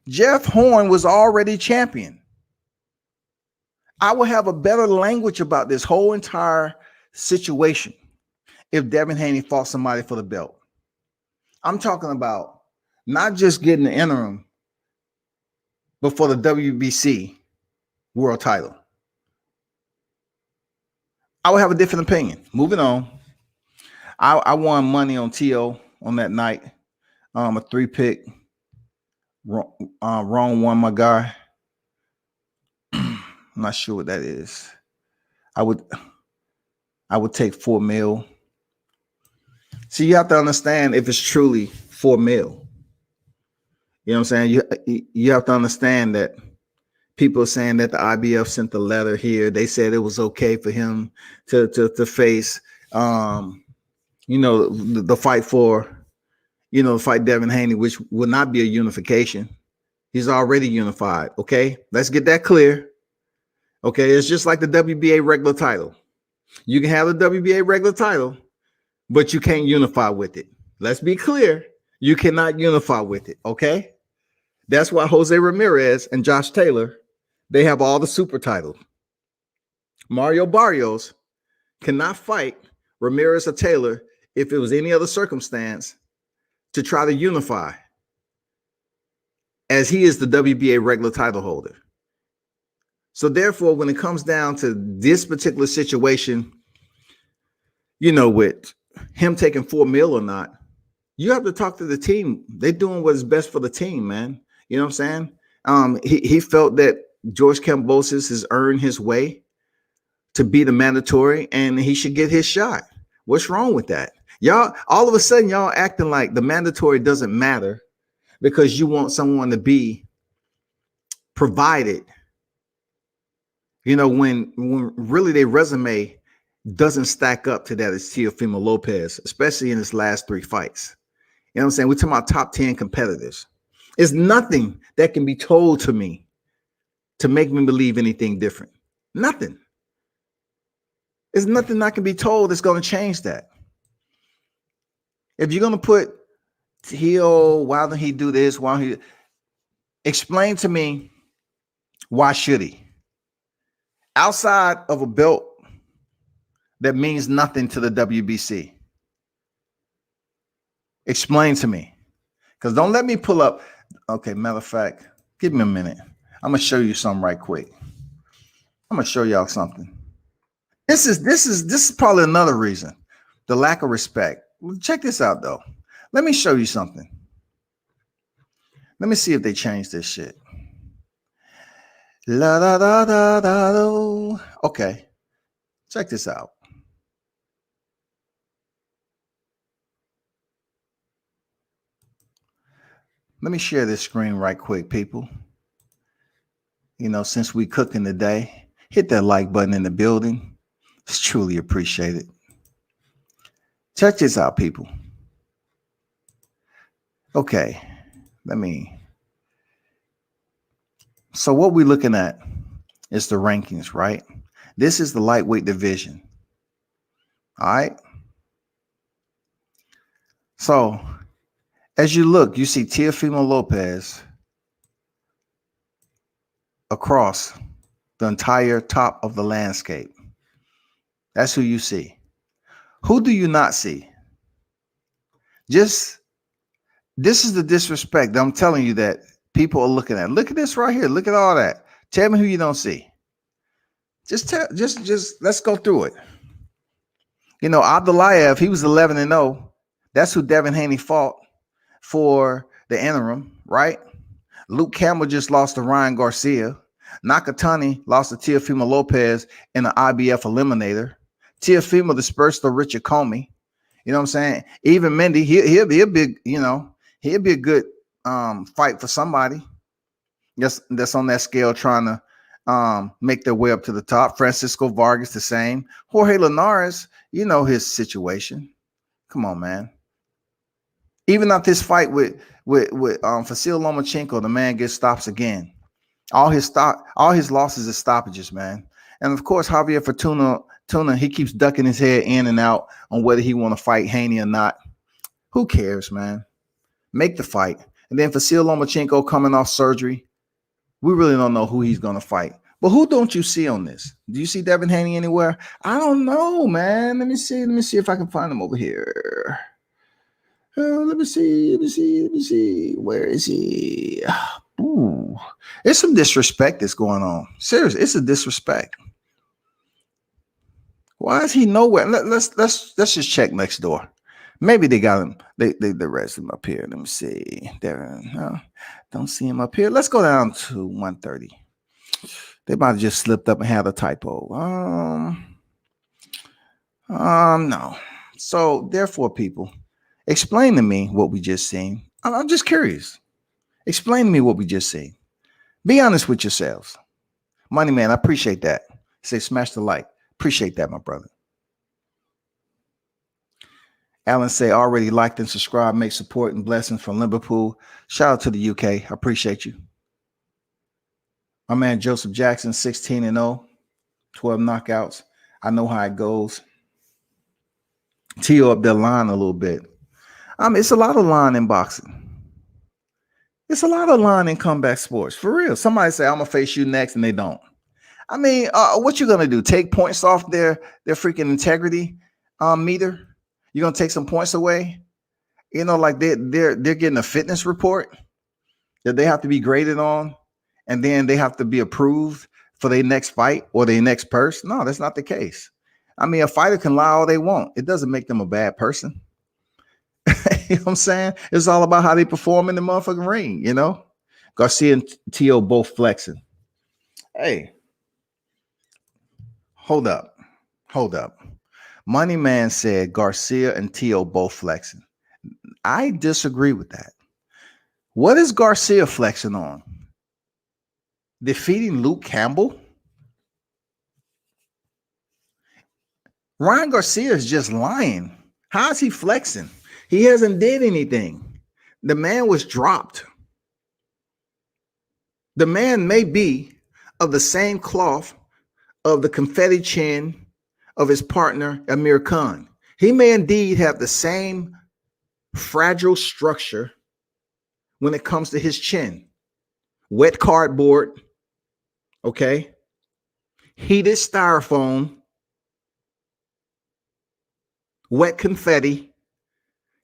[SPEAKER 1] Jeff Horn was already champion. I will have a better language about this whole entire situation if Devin Haney fought somebody for the belt. I'm talking about not just getting the interim, but for the WBC world title. I would have a different opinion. Moving on. I won money on T.O. on that night. A 3-pick. Wrong one, my guy. I'm not sure what that is. I would take $4 million. See, you have to understand if it's truly $4 million. You know what I'm saying? You have to understand that people are saying that the IBF sent the letter here. They said it was okay for him to face, the fight for, fight Devin Haney, which will not be a unification. He's already unified. Okay, let's get that clear. Okay, it's just like the WBA regular title. You can have the WBA regular title, but you can't unify with it. Let's be clear. You cannot unify with it. Okay, that's why Jose Ramirez and Josh Taylor, they have all the super titles. Mario Barrios cannot fight Ramirez or Taylor if it was any other circumstance to try to unify, as he is the WBA regular title holder. So therefore, when it comes down to this particular situation, with him taking $4 million or not, you have to talk to the team. They're doing what is best for the team, man. You know what I'm saying? He felt that George Kambosos has earned his way to be the mandatory, and he should get his shot. What's wrong with that? Y'all, all of a sudden, y'all acting like the mandatory doesn't matter because you want someone to be provided, when really their resume doesn't stack up to that as Teofimo Lopez, especially in his last 3 fights. You know what I'm saying? We're talking about top 10 competitors. There's nothing that can be told to me to make me believe anything different. Nothing. There's nothing that can be told that's going to change that. If you're going to put Tio, why don't he do this? Why don't he explain to me, why should he? Outside of a belt that means nothing to the WBC. Explain to me. Because don't let me pull up. Okay, matter of fact, give me a minute. I'm going to show you something right quick. I'm going to show y'all something. This is probably another reason. The lack of respect. Check this out, though. Let me show you something. Let me see if they change this shit. La da da da da da. Okay. Check this out. Let me share this screen right quick, people. Since we cooking today, hit that like button in the building. It's truly appreciated. Check this out, people. Okay, so what we're looking at is the rankings, right? This is the lightweight division. All right. So as you look, you see Teofimo Lopez across the entire top of the landscape. That's who you see. Who do you not see? Just this is the disrespect that I'm telling you that people are looking at. Look at this right here. Look at all that. Tell me who you don't see. Just let's go through it. You know, Abdullayev, he was 11-0. That's who Devin Haney fought for the interim, right? Luke Campbell just lost to Ryan Garcia. Nakatani lost to Teofimo Lopez in the IBF eliminator. Teofimo dispersed to Richard Comey. You know what I'm saying? Even Mendy, he'll be a big, he'll be a good fight for somebody that's on that scale trying to make their way up to the top. Francisco Vargas, the same. Jorge Linares, you know his situation. Come on, man. Even not this fight with Vasil Lomachenko, the man gets stops again. All his losses are stoppages, man. And of course, Javier Fortuna, he keeps ducking his head in and out on whether he want to fight Haney or not. Who cares, man? Make the fight. And then Vasil Lomachenko coming off surgery. We really don't know who he's going to fight. But who don't you see on this? Do you see Devin Haney anywhere? I don't know, man. Let me see if I can find him over here. Let me see. Where is he? Ooh, there's some disrespect that's going on. Seriously, it's a disrespect. Why is he nowhere? Let's just check next door. Maybe they got him. They raised him up here. Let me see. There, don't see him up here. Let's go down to 130. They might have just slipped up and had a typo. No. So therefore, people, explain to me what we just seen. I'm just curious. Explain to me what we just seen. Be honest with yourselves. Money Man, I appreciate that. Say smash the like. Appreciate that, my brother. Alan say already liked and subscribed. Make support and blessings from Liverpool. Shout out to the UK. I appreciate you. My man Joseph Jackson, 16-0, 12 knockouts. I know how it goes. Tee up their line a little bit. It's a lot of line in boxing. It's a lot of line in combat sports. For real. Somebody say, I'm going to face you next, and they don't. What you going to do? Take points off their freaking integrity meter? You're going to take some points away? Like they're getting a fitness report that they have to be graded on, and then they have to be approved for their next fight or their next purse. No, that's not the case. A fighter can lie all they want. It doesn't make them a bad person. You know what I'm saying? It's all about how they perform in the motherfucking ring, Garcia and Tio both flexing. Hey, hold up. Money Man said Garcia and Tio both flexing. I disagree with that. What is Garcia flexing on? Defeating Luke Campbell? Ryan Garcia is just lying. How is he flexing? He hasn't did anything. The man was dropped. The man may be of the same cloth of the confetti chin of his partner, Amir Khan. He may indeed have the same fragile structure when it comes to his chin. Wet cardboard, okay? Heated styrofoam, wet confetti.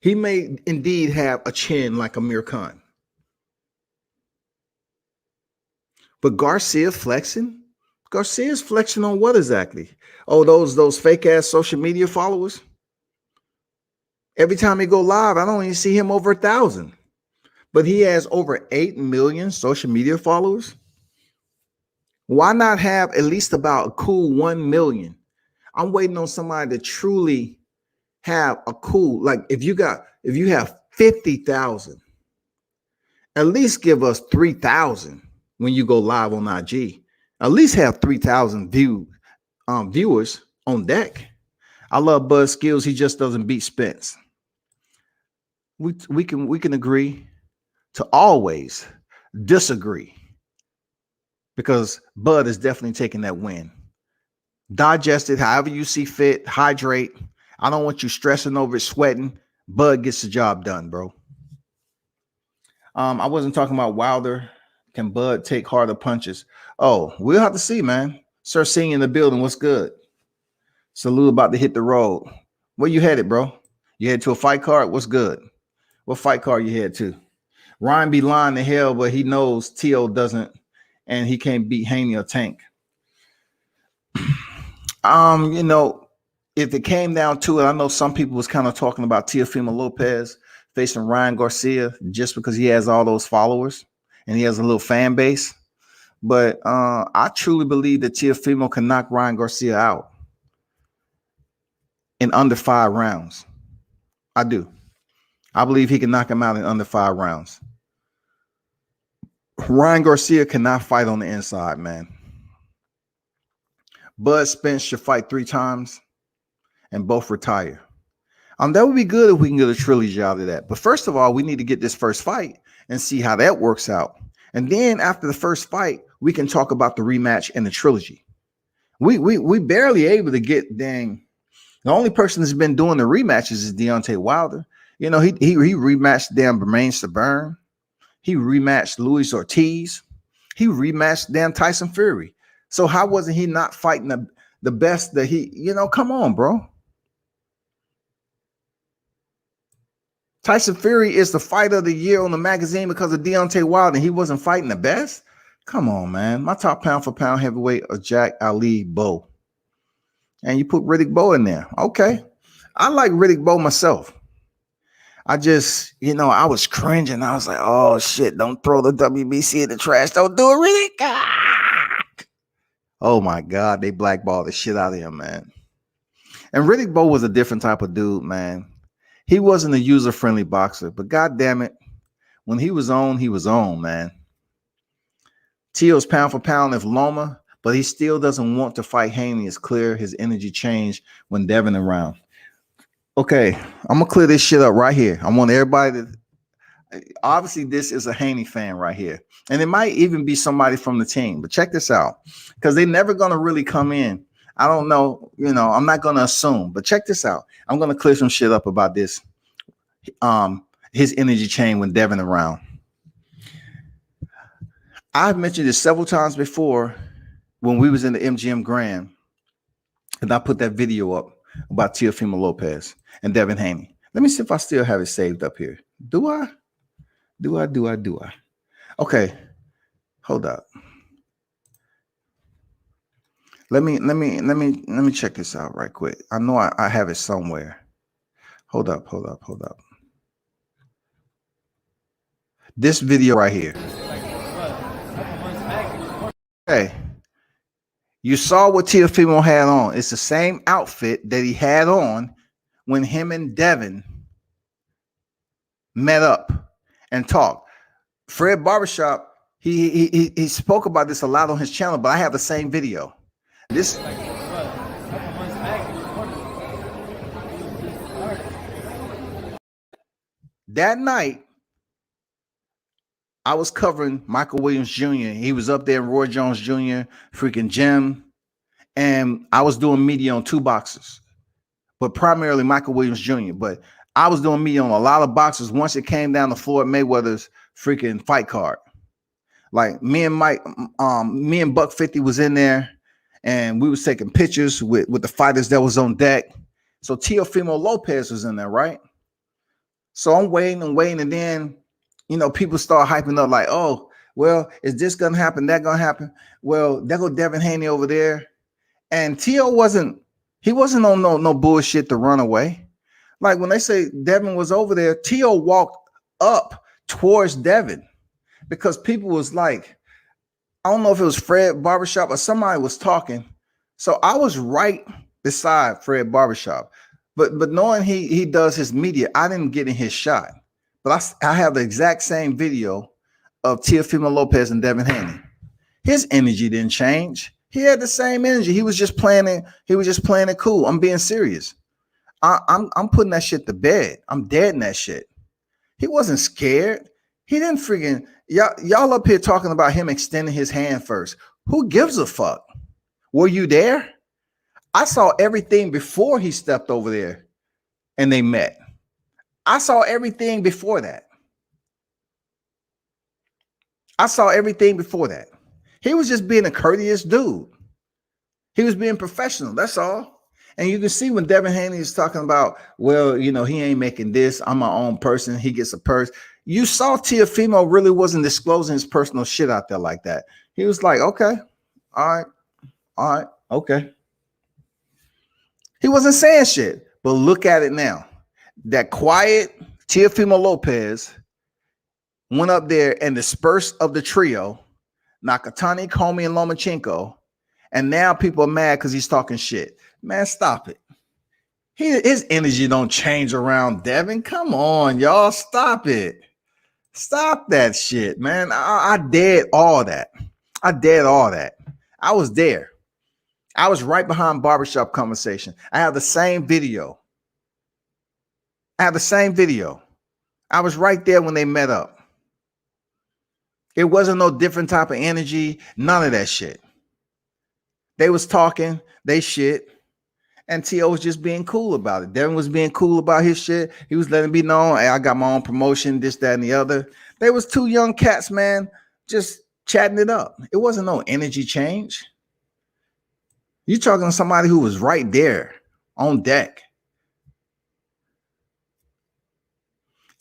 [SPEAKER 1] He may indeed have a chin like Amir Khan. But Garcia flexing? Garcia's flexing on what exactly? Oh, those fake ass social media followers? Every time he go live, I don't even see him over 1,000. But he has over 8 million social media followers. Why not have at least about a cool 1 million? I'm waiting on somebody to truly have a cool, like if you have 50,000, at least give us 3,000 when you go live on IG. At least have 3,000 viewers. on deck. I love Bud's skills. He just doesn't beat Spence. We can agree to always disagree because Bud is definitely taking that win. Digest it however you see fit. Hydrate. I don't want you stressing over it, sweating. Bud gets the job done, bro. I wasn't talking about Wilder. Can Bud take harder punches? Oh, we'll have to see, man. Sir Senior in the building. What's good? Salute about to hit the road. Where you headed, bro? You headed to a fight card? What's good? What fight card you head to? Ryan be lying to hell, but he knows T.O. doesn't, and he can't beat Haney or Tank. If it came down to it, I know some people was kind of talking about Teofimo Lopez facing Ryan Garcia just because he has all those followers and he has a little fan base. But I truly believe that Teofimo can knock Ryan Garcia out in under 5 rounds. I do. I believe he can knock him out in under 5 rounds. Ryan Garcia cannot fight on the inside, man. Bud Spence should fight 3 times and both retire. That would be good if we can get a trilogy out of that. But first of all, we need to get this first fight and see how that works out. And then after the first fight, we can talk about the rematch and the trilogy. We barely able to get the only person that's been doing the rematches is Deontay Wilder. He rematched Bermane Stabern. He rematched Luis Ortiz. He rematched Tyson Fury. So how wasn't he not fighting the best that come on, bro. Tyson Fury is the fighter of the year on the magazine because of Deontay Wilder, and he wasn't fighting the best? Come on, man. My top pound for pound heavyweight are Jack Ali Bowe. And you put Riddick Bowe in there. Okay. I like Riddick Bowe myself. I just, I was cringing. I was like, oh, shit, don't throw the WBC in the trash. Don't do it, Riddick. Ah! Oh, my God. They blackballed the shit out of him, man. And Riddick Bowe was a different type of dude, man. He wasn't a user-friendly boxer, but God damn it, when he was on, man. Teo's pound for pound of Loma, but he still doesn't want to fight Haney. It's clear his energy changed when Devin around. Okay, I'm going to clear this shit up right here. I want everybody to, obviously this is a Haney fan right here. And it might even be somebody from the team, but check this out because they're never going to really come in. I don't know, I'm not going to assume, but check this out. I'm going to clear some shit up about this. His energy change when Devin around. I've mentioned this several times before when we was in the MGM Grand, and I put that video up about Teofimo Lopez and Devin Haney. Let me see if I still have it saved up here. Do I? Okay, hold up. Let me check this out right quick. I know I have it somewhere. Hold up. This video right here. Okay. You saw what Teofimo had on. It's the same outfit that he had on when him and Devin met up and talked. Fred Barbershop, he spoke about this a lot on his channel, but I have the same video. This that night, I was covering Michael Williams Jr. He was up there, Roy Jones Jr., freaking Jim, and I was doing media on 2 boxers, but primarily Michael Williams Jr. But I was doing media on a lot of boxers once it came down to Floyd Mayweather's freaking fight card. Like me and Buck 50 was in there. And we was taking pictures with the fighters that was on deck. So Teofimo Lopez was in there, right? So I'm waiting, and then, people start hyping up like, oh, well, is this gonna happen? That gonna happen? Well, there go Devin Haney over there. And Teo wasn't on no bullshit to run away. Like when they say Devin was over there, Teo walked up towards Devin because people was like, I don't know if it was Fred Barbershop or somebody was talking. So I was right beside Fred Barbershop. But knowing he does his media, I didn't get in his shot. But I have the exact same video of Teofimo Lopez and Devin Haney. His energy didn't change. He had the same energy. He was just playing it. He was just playing it cool. I'm being serious. I'm putting that shit to bed. I'm dead in that shit. He wasn't scared. He didn't freaking y'all up here talking about him extending his hand first. Who gives a fuck? Were you there? I saw everything before he stepped over there and they met. I saw everything before that. I saw everything before that. He was just being a courteous dude. He was being professional. That's all. And you can see when Devin Haney is talking about, well, you know, he ain't making this. I'm my own person. He gets a purse. You saw Teofimo really wasn't disclosing his personal shit out there like that. He was like, okay, all right, okay. He wasn't saying shit. But look at it now. That quiet Teofimo Lopez went up there and dispersed of the trio, Nakatani, Comey, and Lomachenko. And now people are mad because he's talking shit. Man, stop it. His energy don't change around Devin. Come on, y'all. Stop it. Stop that shit, man. I dared all that. I dared all that. I was there. I was right behind Barbershop Conversation. I have the same video. I was right there when they met up. It wasn't no different type of energy. None of that shit. They was talking, they shit, and T.O. was just being cool about it. Devin was being cool about his shit. He was letting it be known, hey, I got my own promotion, this, that, and the other. They was two young cats, man, just chatting it up. It wasn't no energy change. You're talking to somebody who was right there on deck.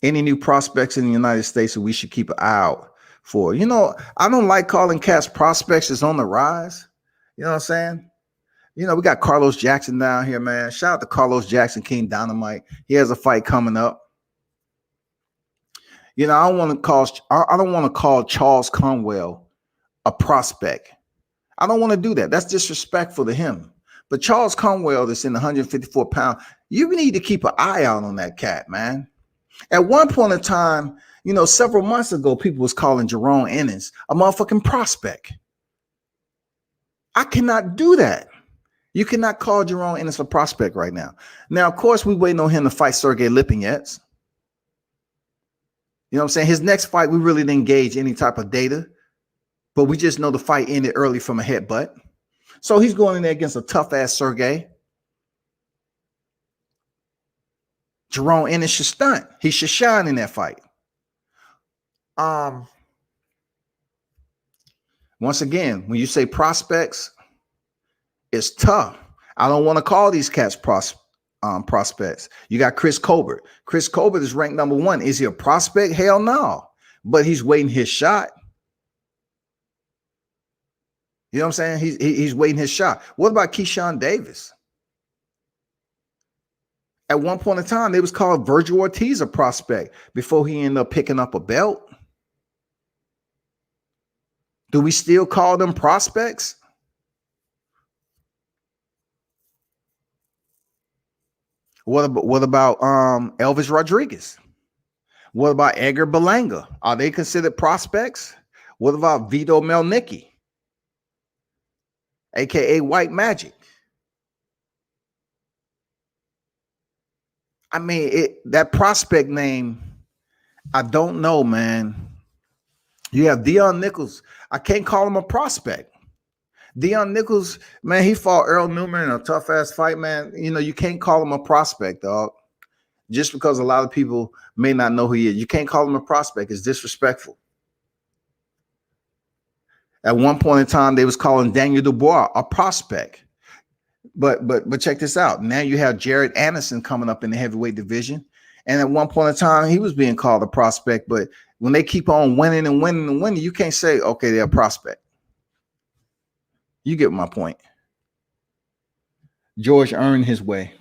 [SPEAKER 1] Any new prospects in the United States that we should keep an eye out for? You know, I don't like calling cats prospects that's on the rise. You know what I'm saying? You know, we got Carlos Jackson down here, man. Shout out to Carlos Jackson, King Dynamite. He has a fight coming up. You know, I don't want to call Charles Conwell a prospect. I don't want to do that. That's disrespectful to him. But Charles Conwell, that's in 154 pounds, you need to keep an eye out on that cat, man. At one point in time, you know, several months ago, people was calling Jerome Ennis a motherfucking prospect. I cannot do that. You cannot call Jerome Ennis a prospect right now. Now, of course, we waiting on him to fight Sergey Lipinets. You know what I'm saying? His next fight, we really didn't gauge any type of data, but we just know the fight ended early from a headbutt. So he's going in there against a tough-ass Sergey. Jerome Ennis should stunt. He should shine in that fight. Once again, when you say prospects, it's tough. I don't want to call these cats prospects. You got Chris Colbert. Chris Colbert is ranked number 1. Is he a prospect? Hell no. But he's waiting his shot. You know what I'm saying? He's waiting his shot. What about Keyshawn Davis? At one point in time, they was called Virgil Ortiz a prospect before he ended up picking up a belt. Do we still call them prospects? What about Elvis Rodriguez? What about Edgar Berlanga? Are they considered prospects? What about Vito Melnicki, aka White Magic? I mean, that prospect name, I don't know, man. You have Dion Nichols. I can't call him a prospect. Dion Nichols, man, he fought Earl Newman in a tough-ass fight, man. You know, you can't call him a prospect, dog. Just because a lot of people may not know who he is. You can't call him a prospect. It's disrespectful. At one point in time, they was calling Daniel Dubois a prospect. But check this out. Now you have Jared Anderson coming up in the heavyweight division. And at one point in time, he was being called a prospect. But when they keep on winning and winning and winning, you can't say, okay, they're a prospect. You get my point. George earned his way.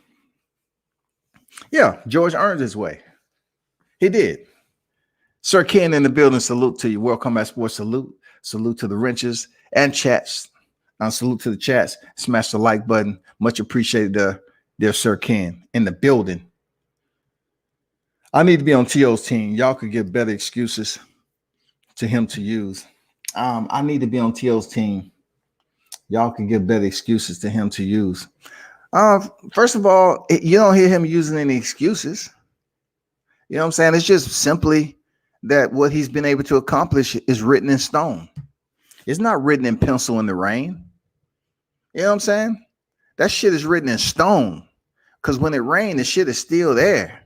[SPEAKER 1] Yeah, George earned his way. He did. Sir Ken in the building, salute to you. World Combat Sports, salute. Salute to the wrenches and chats. Salute to the chats. Smash the like button. Much appreciated there, Sir Ken in the building. I need to be on T.O.'s team. Y'all could give better excuses to him to use. I need to be on T.O.'s team. Y'all can give better excuses to him to use. First of all, you don't hear him using any excuses. You know what I'm saying? It's just simply that what he's been able to accomplish is written in stone. It's not written in pencil in the rain. You know what I'm saying? That shit is written in stone. Because when it rains, the shit is still there.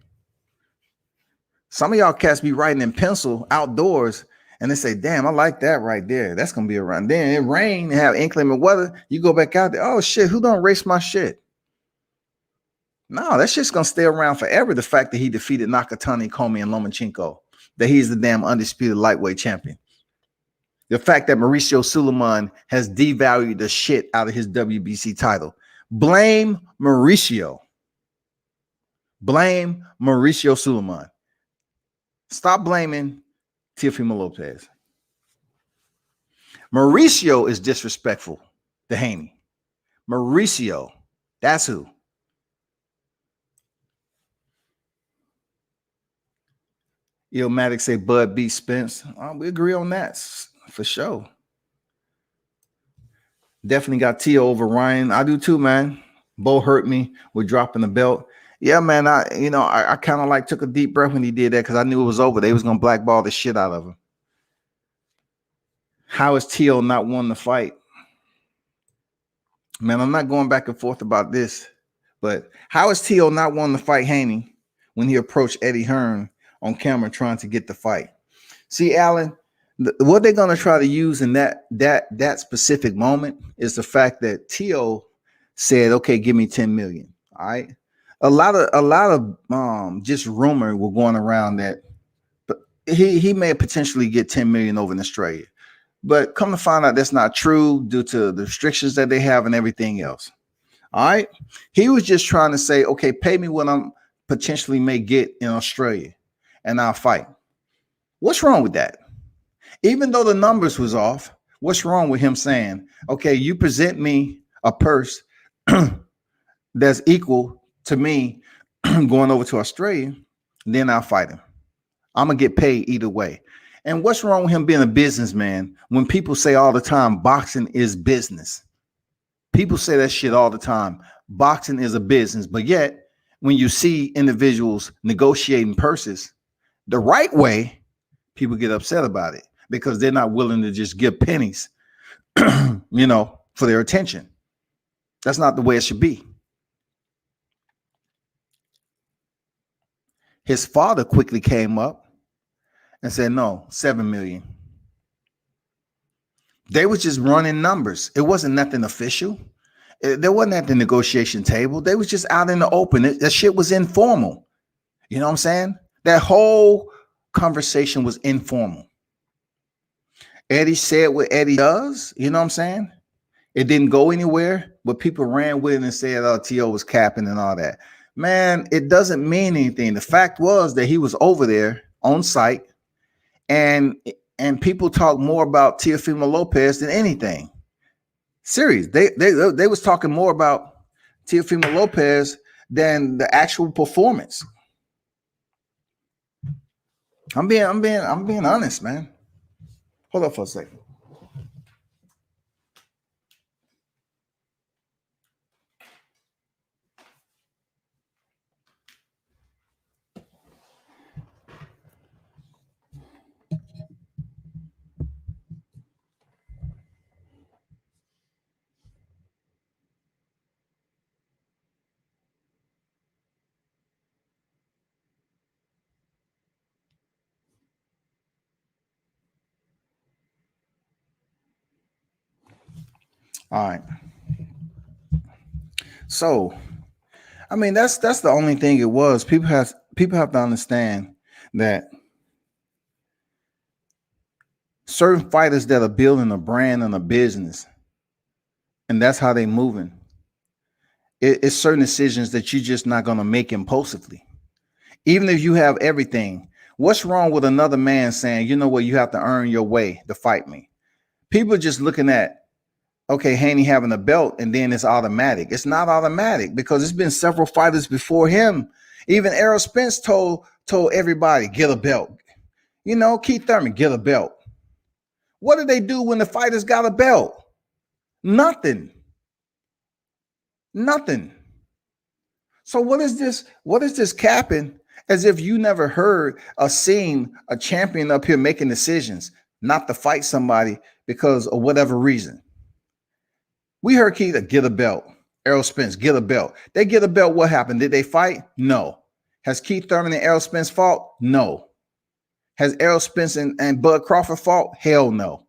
[SPEAKER 1] Some of y'all cats be writing in pencil outdoors and they say, damn, I like that right there. That's going to be around. Then it rain and have inclement weather. You go back out there. Oh, shit, who don't erase my shit? No, that shit's going to stay around forever. The fact that he defeated Nakatani, Komi, and Lomachenko, that he's the damn undisputed lightweight champion. The fact that Mauricio Suleiman has devalued the shit out of his WBC title. Blame Mauricio. Blame Mauricio Suleiman. Stop blaming Teofimo Lopez. Mauricio is disrespectful to Haney. Mauricio, that's who. Illmatic say Bud beat Spence. We agree on that for sure. Definitely got Tio over Ryan. I do too, man. Bo hurt me with dropping the belt. Yeah, man. I kind of like took a deep breath when he did that because I knew it was over. They was gonna blackball the shit out of him. How is Tio not won the fight? Man, I'm not going back and forth about this, but how is Tio not won the fight Haney when he approached Eddie Hearn on camera trying to get the fight? See, Alan, what they're gonna try to use in that specific moment is the fact that Tio said, "Okay, give me 10 million." All right, a lot of just rumor were going around that, but he may potentially get 10 million over in Australia. But come to find out that's not true due to the restrictions that they have and everything else. All right. He was just trying to say, okay, pay me what I'm potentially may get in Australia and I'll fight. What's wrong with that? Even though the numbers was off, what's wrong with him saying, okay, you present me a purse that's equal to me going over to Australia, then I'll fight him. I'm going to get paid either way. And what's wrong with him being a businessman when people say all the time boxing is business? People say that shit all the time. Boxing is a business. But yet, when you see individuals negotiating purses the right way, people get upset about it because they're not willing to just give pennies, for their attention. That's not the way it should be. His father quickly came up and said, no, 7 million. They was just running numbers. It wasn't nothing official. There wasn't at the negotiation table. They was just out in the open. That shit was informal. You know what I'm saying? That whole conversation was informal. Eddie said what Eddie does. You know what I'm saying? It didn't go anywhere, but people ran with it and said, oh, T.O. was capping and all that. Man, it doesn't mean anything. The fact was that he was over there on site. And people talk more about Teofimo Lopez than anything. Serious. They was talking more about Teofimo Lopez than the actual performance. I'm being honest, man. Hold up for a second. All right. So, I mean, that's the only thing it was. People have to understand that certain fighters that are building a brand and a business, and that's how they moving. It's certain decisions that you're just not going to make impulsively. Even if you have everything, what's wrong with another man saying, you know what, you have to earn your way to fight me? People are just looking at, okay, Haney having a belt, and then it's automatic. It's not automatic because it's been several fighters before him. Even Errol Spence told everybody, get a belt. Keith Thurman, get a belt. What did they do when the fighters got a belt? Nothing. Nothing. So what is this? What is this capping? As if you never heard or seen a champion up here making decisions not to fight somebody because of whatever reason. We heard Keith get a belt. Errol Spence get a belt. They get a belt. What happened? Did they fight? No. Has Keith Thurman and Errol Spence fought? No. Has Errol Spence and Bud Crawford fought? Hell no.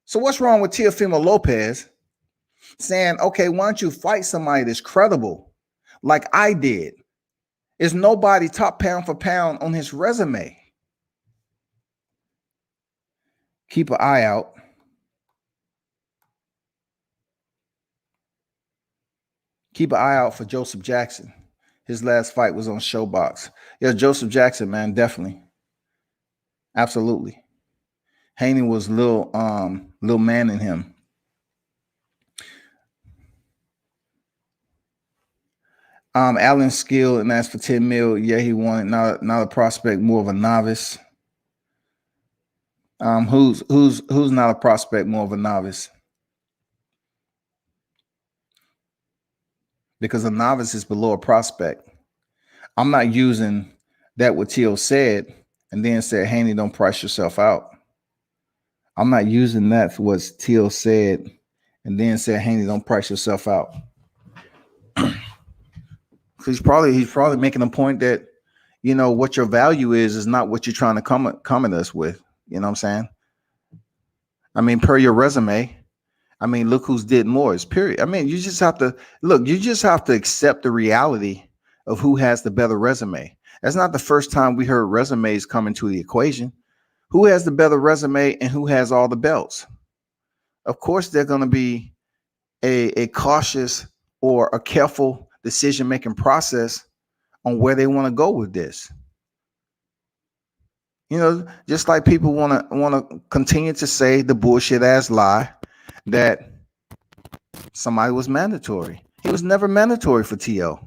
[SPEAKER 1] So what's wrong with Teofimo Lopez saying, okay, why don't you fight somebody that's credible like I did? Is nobody top pound for pound on his resume? Keep an eye out. Keep an eye out for Joseph Jackson. His last fight was on Showbox. Yeah, Joseph Jackson, man, definitely. Absolutely. Haney was little man in him. Allen Skill and asked for 10 mil. Yeah, he wanted not a prospect, more of a novice. Who's not a prospect, more of a novice? Because a novice is below a prospect. I'm not using that what Teal said and then said, Haney, don't price yourself out. I'm not using that for what Teal said and then said, Haney, don't price yourself out. He's probably making a point that, you know, what your value is not what you're trying to come at us with. You know what I'm saying? I mean, per your resume, I mean, look who's did more. It's period. I mean, you just have to look. You just have to accept the reality of who has the better resume. That's not the first time we heard resumes come into the equation. Who has the better resume and who has all the belts? Of course, they're going to be a cautious or a careful decision-making process on where they want to go with this. You know, just like people want to continue to say the bullshit ass lie that somebody was mandatory. He was never mandatory for T.O.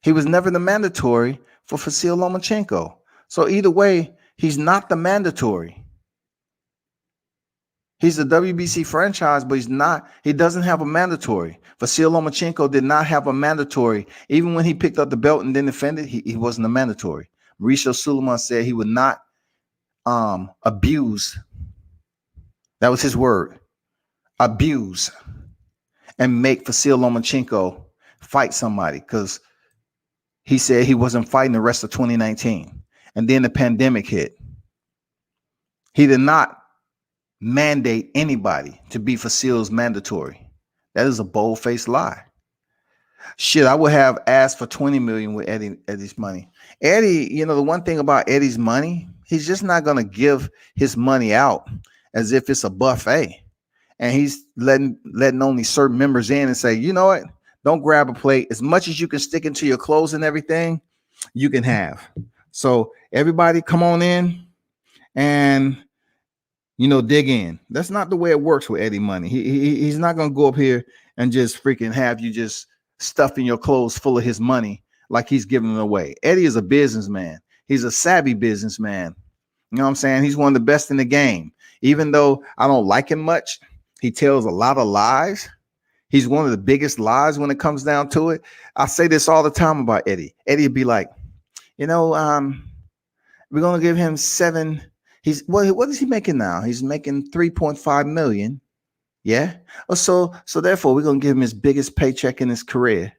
[SPEAKER 1] He was never the mandatory for Vasyl Lomachenko. So either way, he's not the mandatory. He's the WBC franchise, but he doesn't have a mandatory. Vasyl Lomachenko did not have a mandatory. Even when he picked up the belt and then defended, he wasn't a mandatory. Mauricio Suleiman said he would not abuse. That was his word. Abuse and make Vasyl Lomachenko fight somebody, because he said he wasn't fighting the rest of 2019. And then the pandemic hit. He did not mandate anybody to be Vasyl's mandatory. That is a bold-faced lie. Shit, I would have asked for 20 million with Eddie's money. Eddie, you know, the one thing about Eddie's money, he's just not going to give his money out as if it's a buffet. And he's letting only certain members in and say, you know what? Don't grab a plate. As much as you can stick into your clothes and everything, you can have. So everybody come on in and, you know, dig in. That's not the way it works with Eddie money. He's not going to go up here and just freaking have you just stuffing your clothes full of his money like he's giving it away. Eddie is a businessman. He's a savvy businessman. You know what I'm saying? He's one of the best in the game. Even though I don't like him much, he tells a lot of lies. He's one of the biggest lies when it comes down to it. I say this all the time about Eddie. Eddie would be like, you know, we're going to give him 7. What is he making now? He's making 3.5 million. Yeah. So therefore, we're going to give him his biggest paycheck in his career.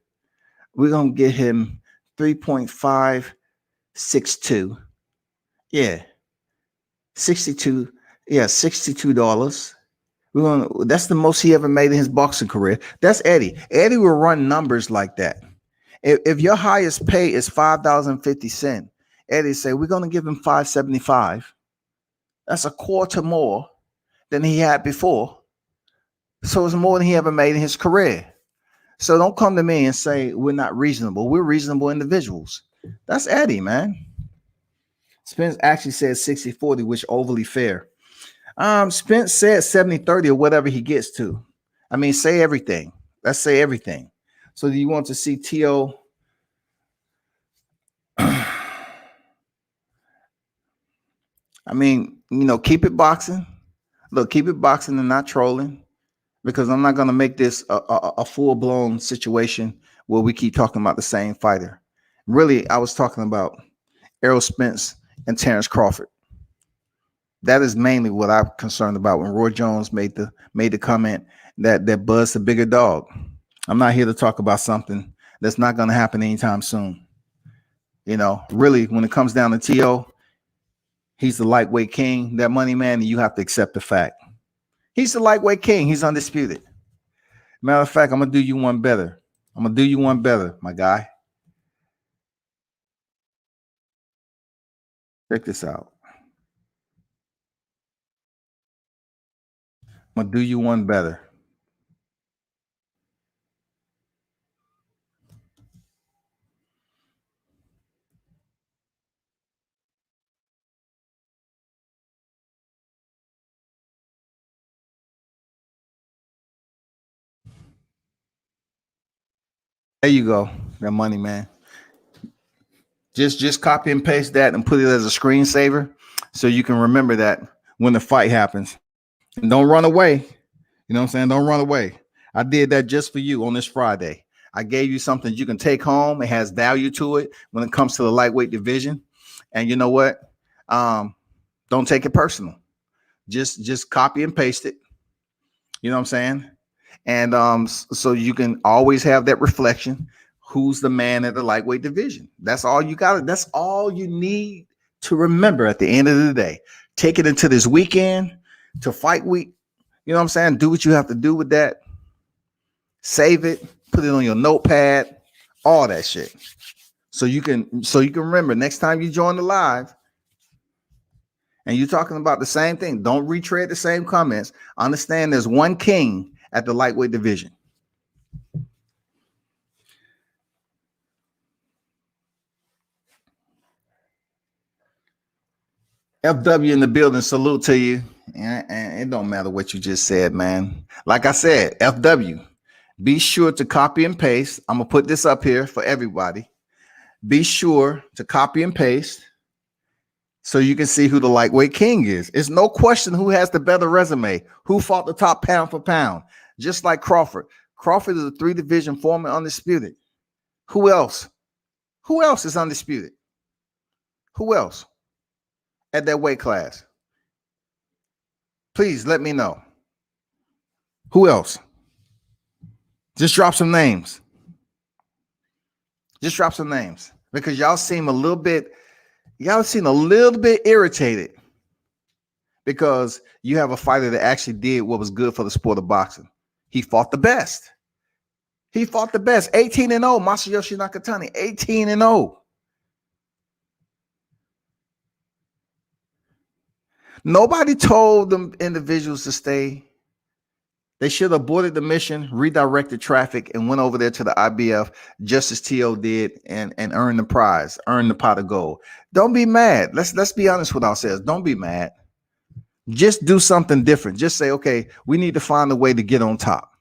[SPEAKER 1] We're going to get him 3.562. Yeah. 62. Yeah. $62. That's the most he ever made in his boxing career. That's Eddie. Eddie will run numbers like that. If your highest pay is $5.50, Eddie say, we're going to give him $5.75. That's a quarter more than he had before. So it's more than he ever made in his career. So don't come to me and say we're not reasonable. We're reasonable individuals. That's Eddie, man. Spence actually said 60-40, which overly fair. Spence said 70-30 or whatever he gets to. I mean, say everything. Let's say everything. So do you want to see T.O.? I mean, you know, keep it boxing. Look, keep it boxing and not trolling, because I'm not going to make this a full blown situation where we keep talking about the same fighter. Really, I was talking about Errol Spence and Terrence Crawford. That is mainly what I'm concerned about when Roy Jones made the comment that Bud's the bigger dog. I'm not here to talk about something that's not going to happen anytime soon. Really, when it comes down to T.O., he's the lightweight king, that money man, and you have to accept the fact. He's the lightweight king. He's undisputed. Matter of fact, I'm going to do you one better. My guy. Check this out. I'm going to do you one better. There you go. That money man. Just copy and paste that and put it as a screensaver so you can remember that when the fight happens. And don't run away. You know what I'm saying? Don't run away. I did that just for you on this Friday. I gave you something you can take home. It has value to it when it comes to the lightweight division. And you know what? Don't take it personal. Just copy and paste it. You know what I'm saying? And so you can always have that reflection. Who's the man at the lightweight division? That's all you got. That's all you need to remember at the end of the day. Take it into this weekend to fight week. You know what I'm saying? Do what you have to do with that. Save it. Put it on your notepad. All that shit. So you can remember next time you join the live and you're talking about the same thing. Don't retread the same comments. Understand there's one king at the lightweight division. FW in the building, salute to you. And it don't matter what you just said, man. Like I said, FW, be sure to copy and paste. I'm going to put this up here for everybody. Be sure to copy and paste so you can see who the lightweight king is. It's no question who has the better resume, who fought the top pound for pound, just like Crawford. Crawford is a 3-division former undisputed. Who else? Who else is undisputed? Who else at that weight class? Please let me know. Who else? Just drop some names. Just drop some names, because y'all seem a little bit irritated because you have a fighter that actually did what was good for the sport of boxing. He fought the best. 18-0, Masayoshi Nakatani, 18-0. Nobody told them individuals to stay. They should have aborted the mission, redirected traffic, and went over there to the IBF just as T.O. did and earned the prize, earned the pot of gold. Don't be mad. Let's be honest with ourselves. Don't be mad. Just do something different. Just say, okay, we need to find a way to get on top.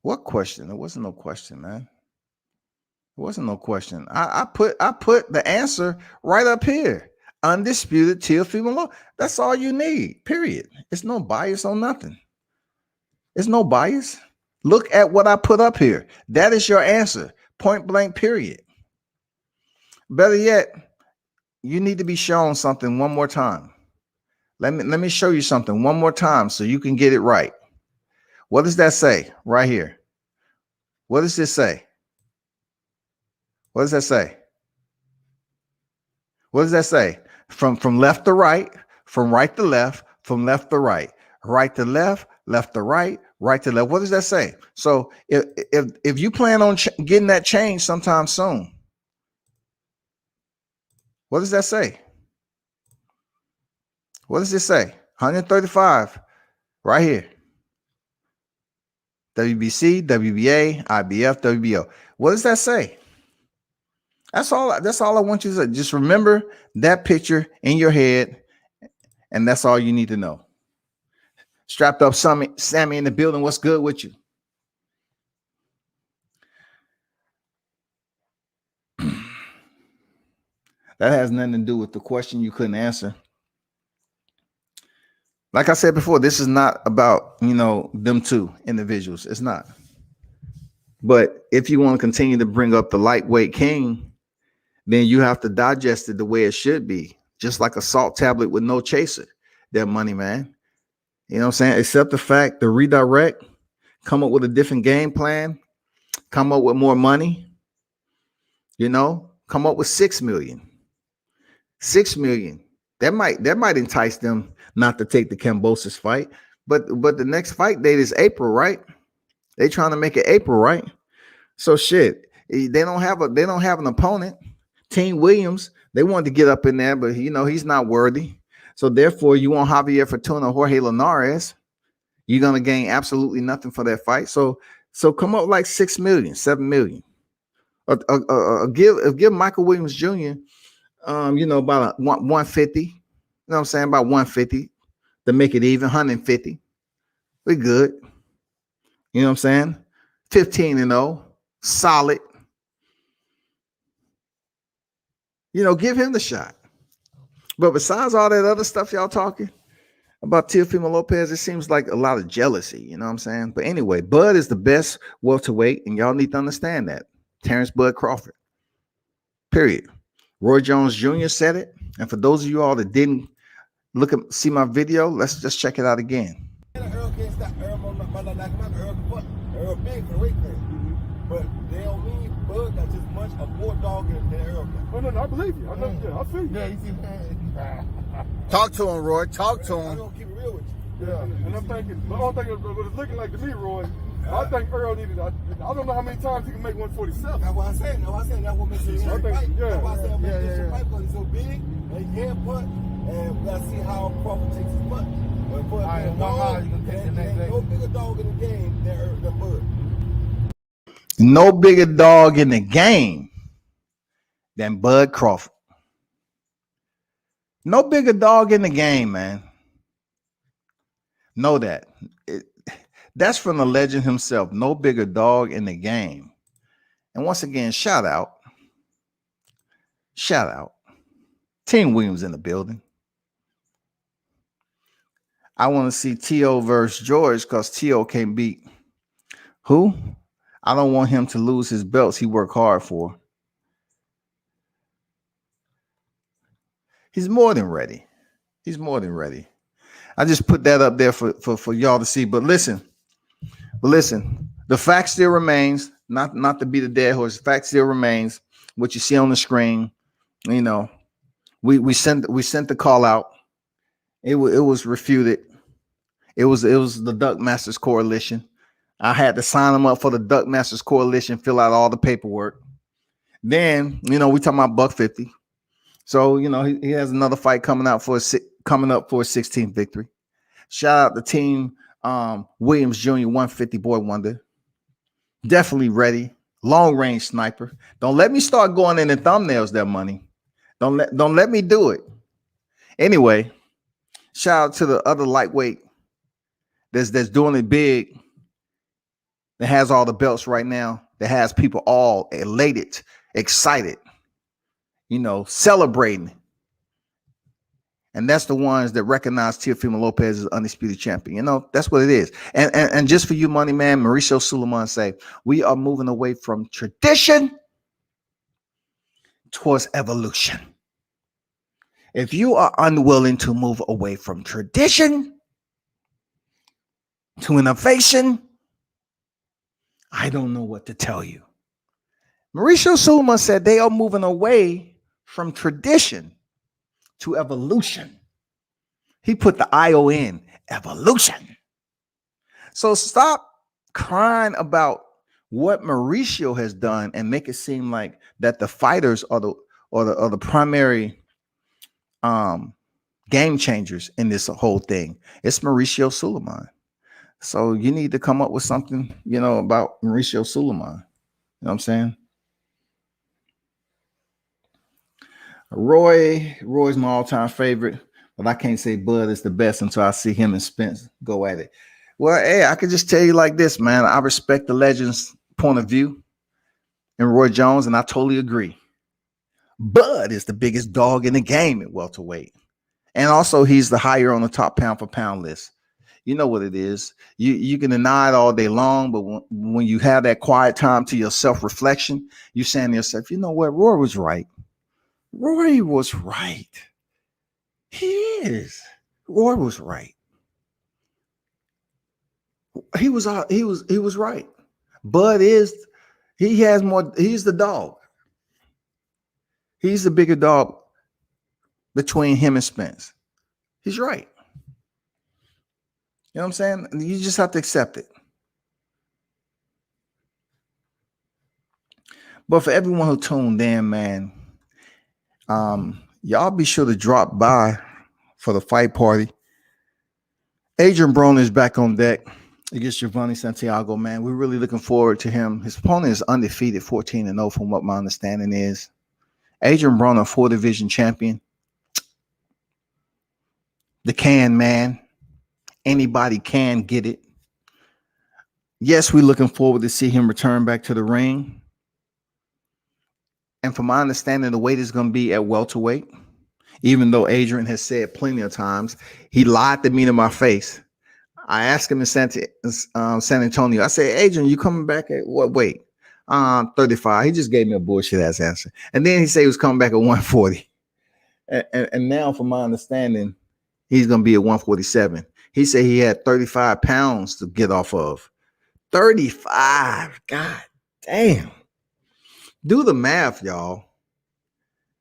[SPEAKER 1] What question? There wasn't no question, man. There wasn't no question. I put the answer right up here. Undisputed Teofimo Law. That's all you need. Period. It's no bias on nothing. It's no bias. Look at what I put up here. That is your answer. Point blank, period. Better yet, you need to be shown something one more time. Let me show you something one more time so you can get it right. What does that say right here? What does this say? What does that say? What does that say? From left to right, from right to left, from left to right to left to right to left. What does that say? So if you plan on getting that change sometime soon, what does that say? What does this say? 135 right here. WBC, WBA, IBF, WBO. What does that say? That's all I want you to say. Just remember that picture in your head, and that's all you need to know. Strapped up Sammy in the building. What's good with you? That has nothing to do with the question you couldn't answer. Like I said before, this is not about, them two individuals. It's not. But if you want to continue to bring up the lightweight king, then you have to digest it the way it should be, just like a salt tablet with no chaser. That money, man. You know what I'm saying? Accept the fact, the redirect, come up with a different game plan, come up with more money, come up with 6 million. 6 million. That might entice them not to take the Kambosos fight. But the next fight date is April, right? They trying to make it April, right? So shit. They don't have an opponent. Team Williams, they wanted to get up in there, but he's not worthy. So therefore, you want Javier Fortuna, Jorge Linares, you're gonna gain absolutely nothing for that fight. So come up like 6 million, 7 million. Give Michael Williams Jr. About 150. You know what I'm saying? About 150 to make it even, 150. We good. You know what I'm saying? 15-0, solid. Give him the shot. But besides all that other stuff y'all talking about Teofimo Lopez, it seems like a lot of jealousy. You know what I'm saying? But anyway, Bud is the best welterweight, and y'all need to understand that. Terrence Bud Crawford. Period. Roy Jones Jr. said it. And for those of you all that didn't see my video, let's just check it out again.
[SPEAKER 2] Earl can't stop Earl big for the weight class. But they don't mean Bud got just much of more dog than Earl got.
[SPEAKER 3] No, I believe you. I feel you.
[SPEAKER 2] Yeah, you see that?
[SPEAKER 1] Talk to him, Roy. Talk to
[SPEAKER 2] I'm
[SPEAKER 1] him.
[SPEAKER 2] gonna keep it real with you.
[SPEAKER 3] Yeah, and I'm thinking, the only thing what it's looking like to me, Roy, I think Earl needed, I don't know how many times he can make 147.
[SPEAKER 2] That's what I said. That's what makes it a fight. That's why I said I'm making this fight because he's so big and he can't punt. And we gotta see how Crawford takes his punt. All right, no bigger dog in the game than Bud.
[SPEAKER 1] No bigger dog in the game than Bud Crawford. No bigger dog in the game, man. Know that. That's from the legend himself. No bigger dog in the game. And once again, shout out. Team Williams in the building. I want to see T.O. versus George because T.O. can't beat who? I don't want him to lose his belts he worked hard for. He's more than ready. I just put that up there for y'all to see. But listen, the fact still remains, not to be the dead horse. The fact still remains. What you see on the screen, we sent the call out. It was refuted. It was the Duck Masters Coalition. I had to sign him up for the Duck Masters Coalition, fill out all the paperwork. Then, we talking about $150. So, he has another fight coming up for a 16th victory. Shout out to Team Williams Jr. 150 Boy Wonder. Definitely ready. Long range sniper. Don't let me start going in the thumbnails that money. Don't let me do it. Anyway, shout out to the other lightweight that's doing it big. That has all the belts right now. That has people all elated, excited, celebrating. And that's the ones that recognize Teofimo Lopez as undisputed champion. That's what it is. And just for you, money man, Mauricio Suleiman say, we are moving away from tradition towards evolution. If you are unwilling to move away from tradition to innovation, I don't know what to tell you. Mauricio Suleiman said they are moving away from tradition to evolution. He put the IO in, evolution. So stop crying about what Mauricio has done and make it seem like that the fighters are the primary game changers in this whole thing. It's Mauricio Suleiman. So you need to come up with something, about Mauricio Suleiman. You know what I'm saying? Roy's my all-time favorite, but I can't say Bud is the best until I see him and Spence go at it. Well, hey, I could just tell you like this, man. I respect the legend's point of view and Roy Jones, and I totally agree. Bud is the biggest dog in the game at welterweight. And also, he's the higher on the top pound for pound list. You know what it is. You can deny it all day long, but when you have that quiet time to your self-reflection, you're saying to yourself, you know what? Roy was right. Roy was right. He is. Roy was right. He was right. Bud is, he has more, he's the dog. He's the bigger dog between him and Spence. He's right. You know what I'm saying? You just have to accept it. But for everyone who tuned in, man, y'all be sure to drop by for the fight party. Adrian Broner is back on deck against Giovanni Santiago, man. We're really looking forward to him. His opponent is undefeated, 14-0 from what my understanding is. Adrian Broner, 4-division champion. The can man. Anybody can get it. Yes, we're looking forward to see him return back to the ring. And from my understanding, the weight is going to be at welterweight, even though Adrian has said plenty of times, he lied to me to my face. I asked him in San Antonio, I said, Adrian, you coming back at what weight? 35. He just gave me a bullshit ass answer. And then he said he was coming back at 140. And now, from my understanding, he's going to be at 147. He said he had 35 pounds to get off of. 35. God damn. Do the math, y'all.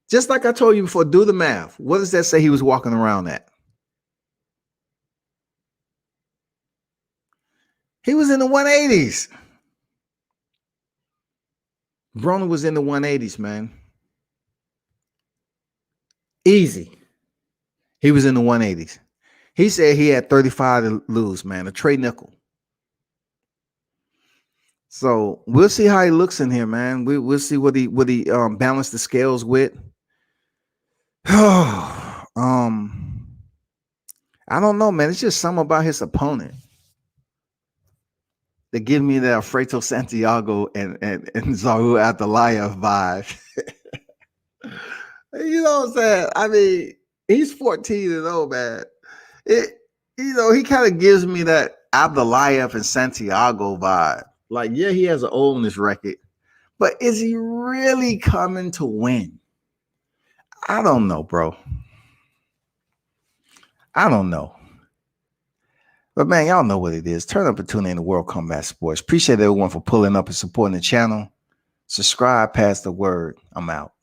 [SPEAKER 1] Just like I told you before, do the math. What does that say he was walking around at? He was in the 180s. Broner was in the 180s, man. Easy. He was in the 180s. He said he had 35 to lose, man. A Trey nickel. So we'll see how he looks in here, man. We'll see what he balanced the scales with. I don't know, man. It's just something about his opponent that give me that Alfredo Santiago and Zaru Atalaya vibe. You know what I'm saying? I mean, he's 14-0, man. He kind of gives me that Abdulayev and Santiago vibe. Like, yeah, he has an O on his record, but is he really coming to win? I don't know, bro. I don't know. But, man, y'all know what it is. Turn up and tune in to World Combat Sports. Appreciate everyone for pulling up and supporting the channel. Subscribe, pass the word. I'm out.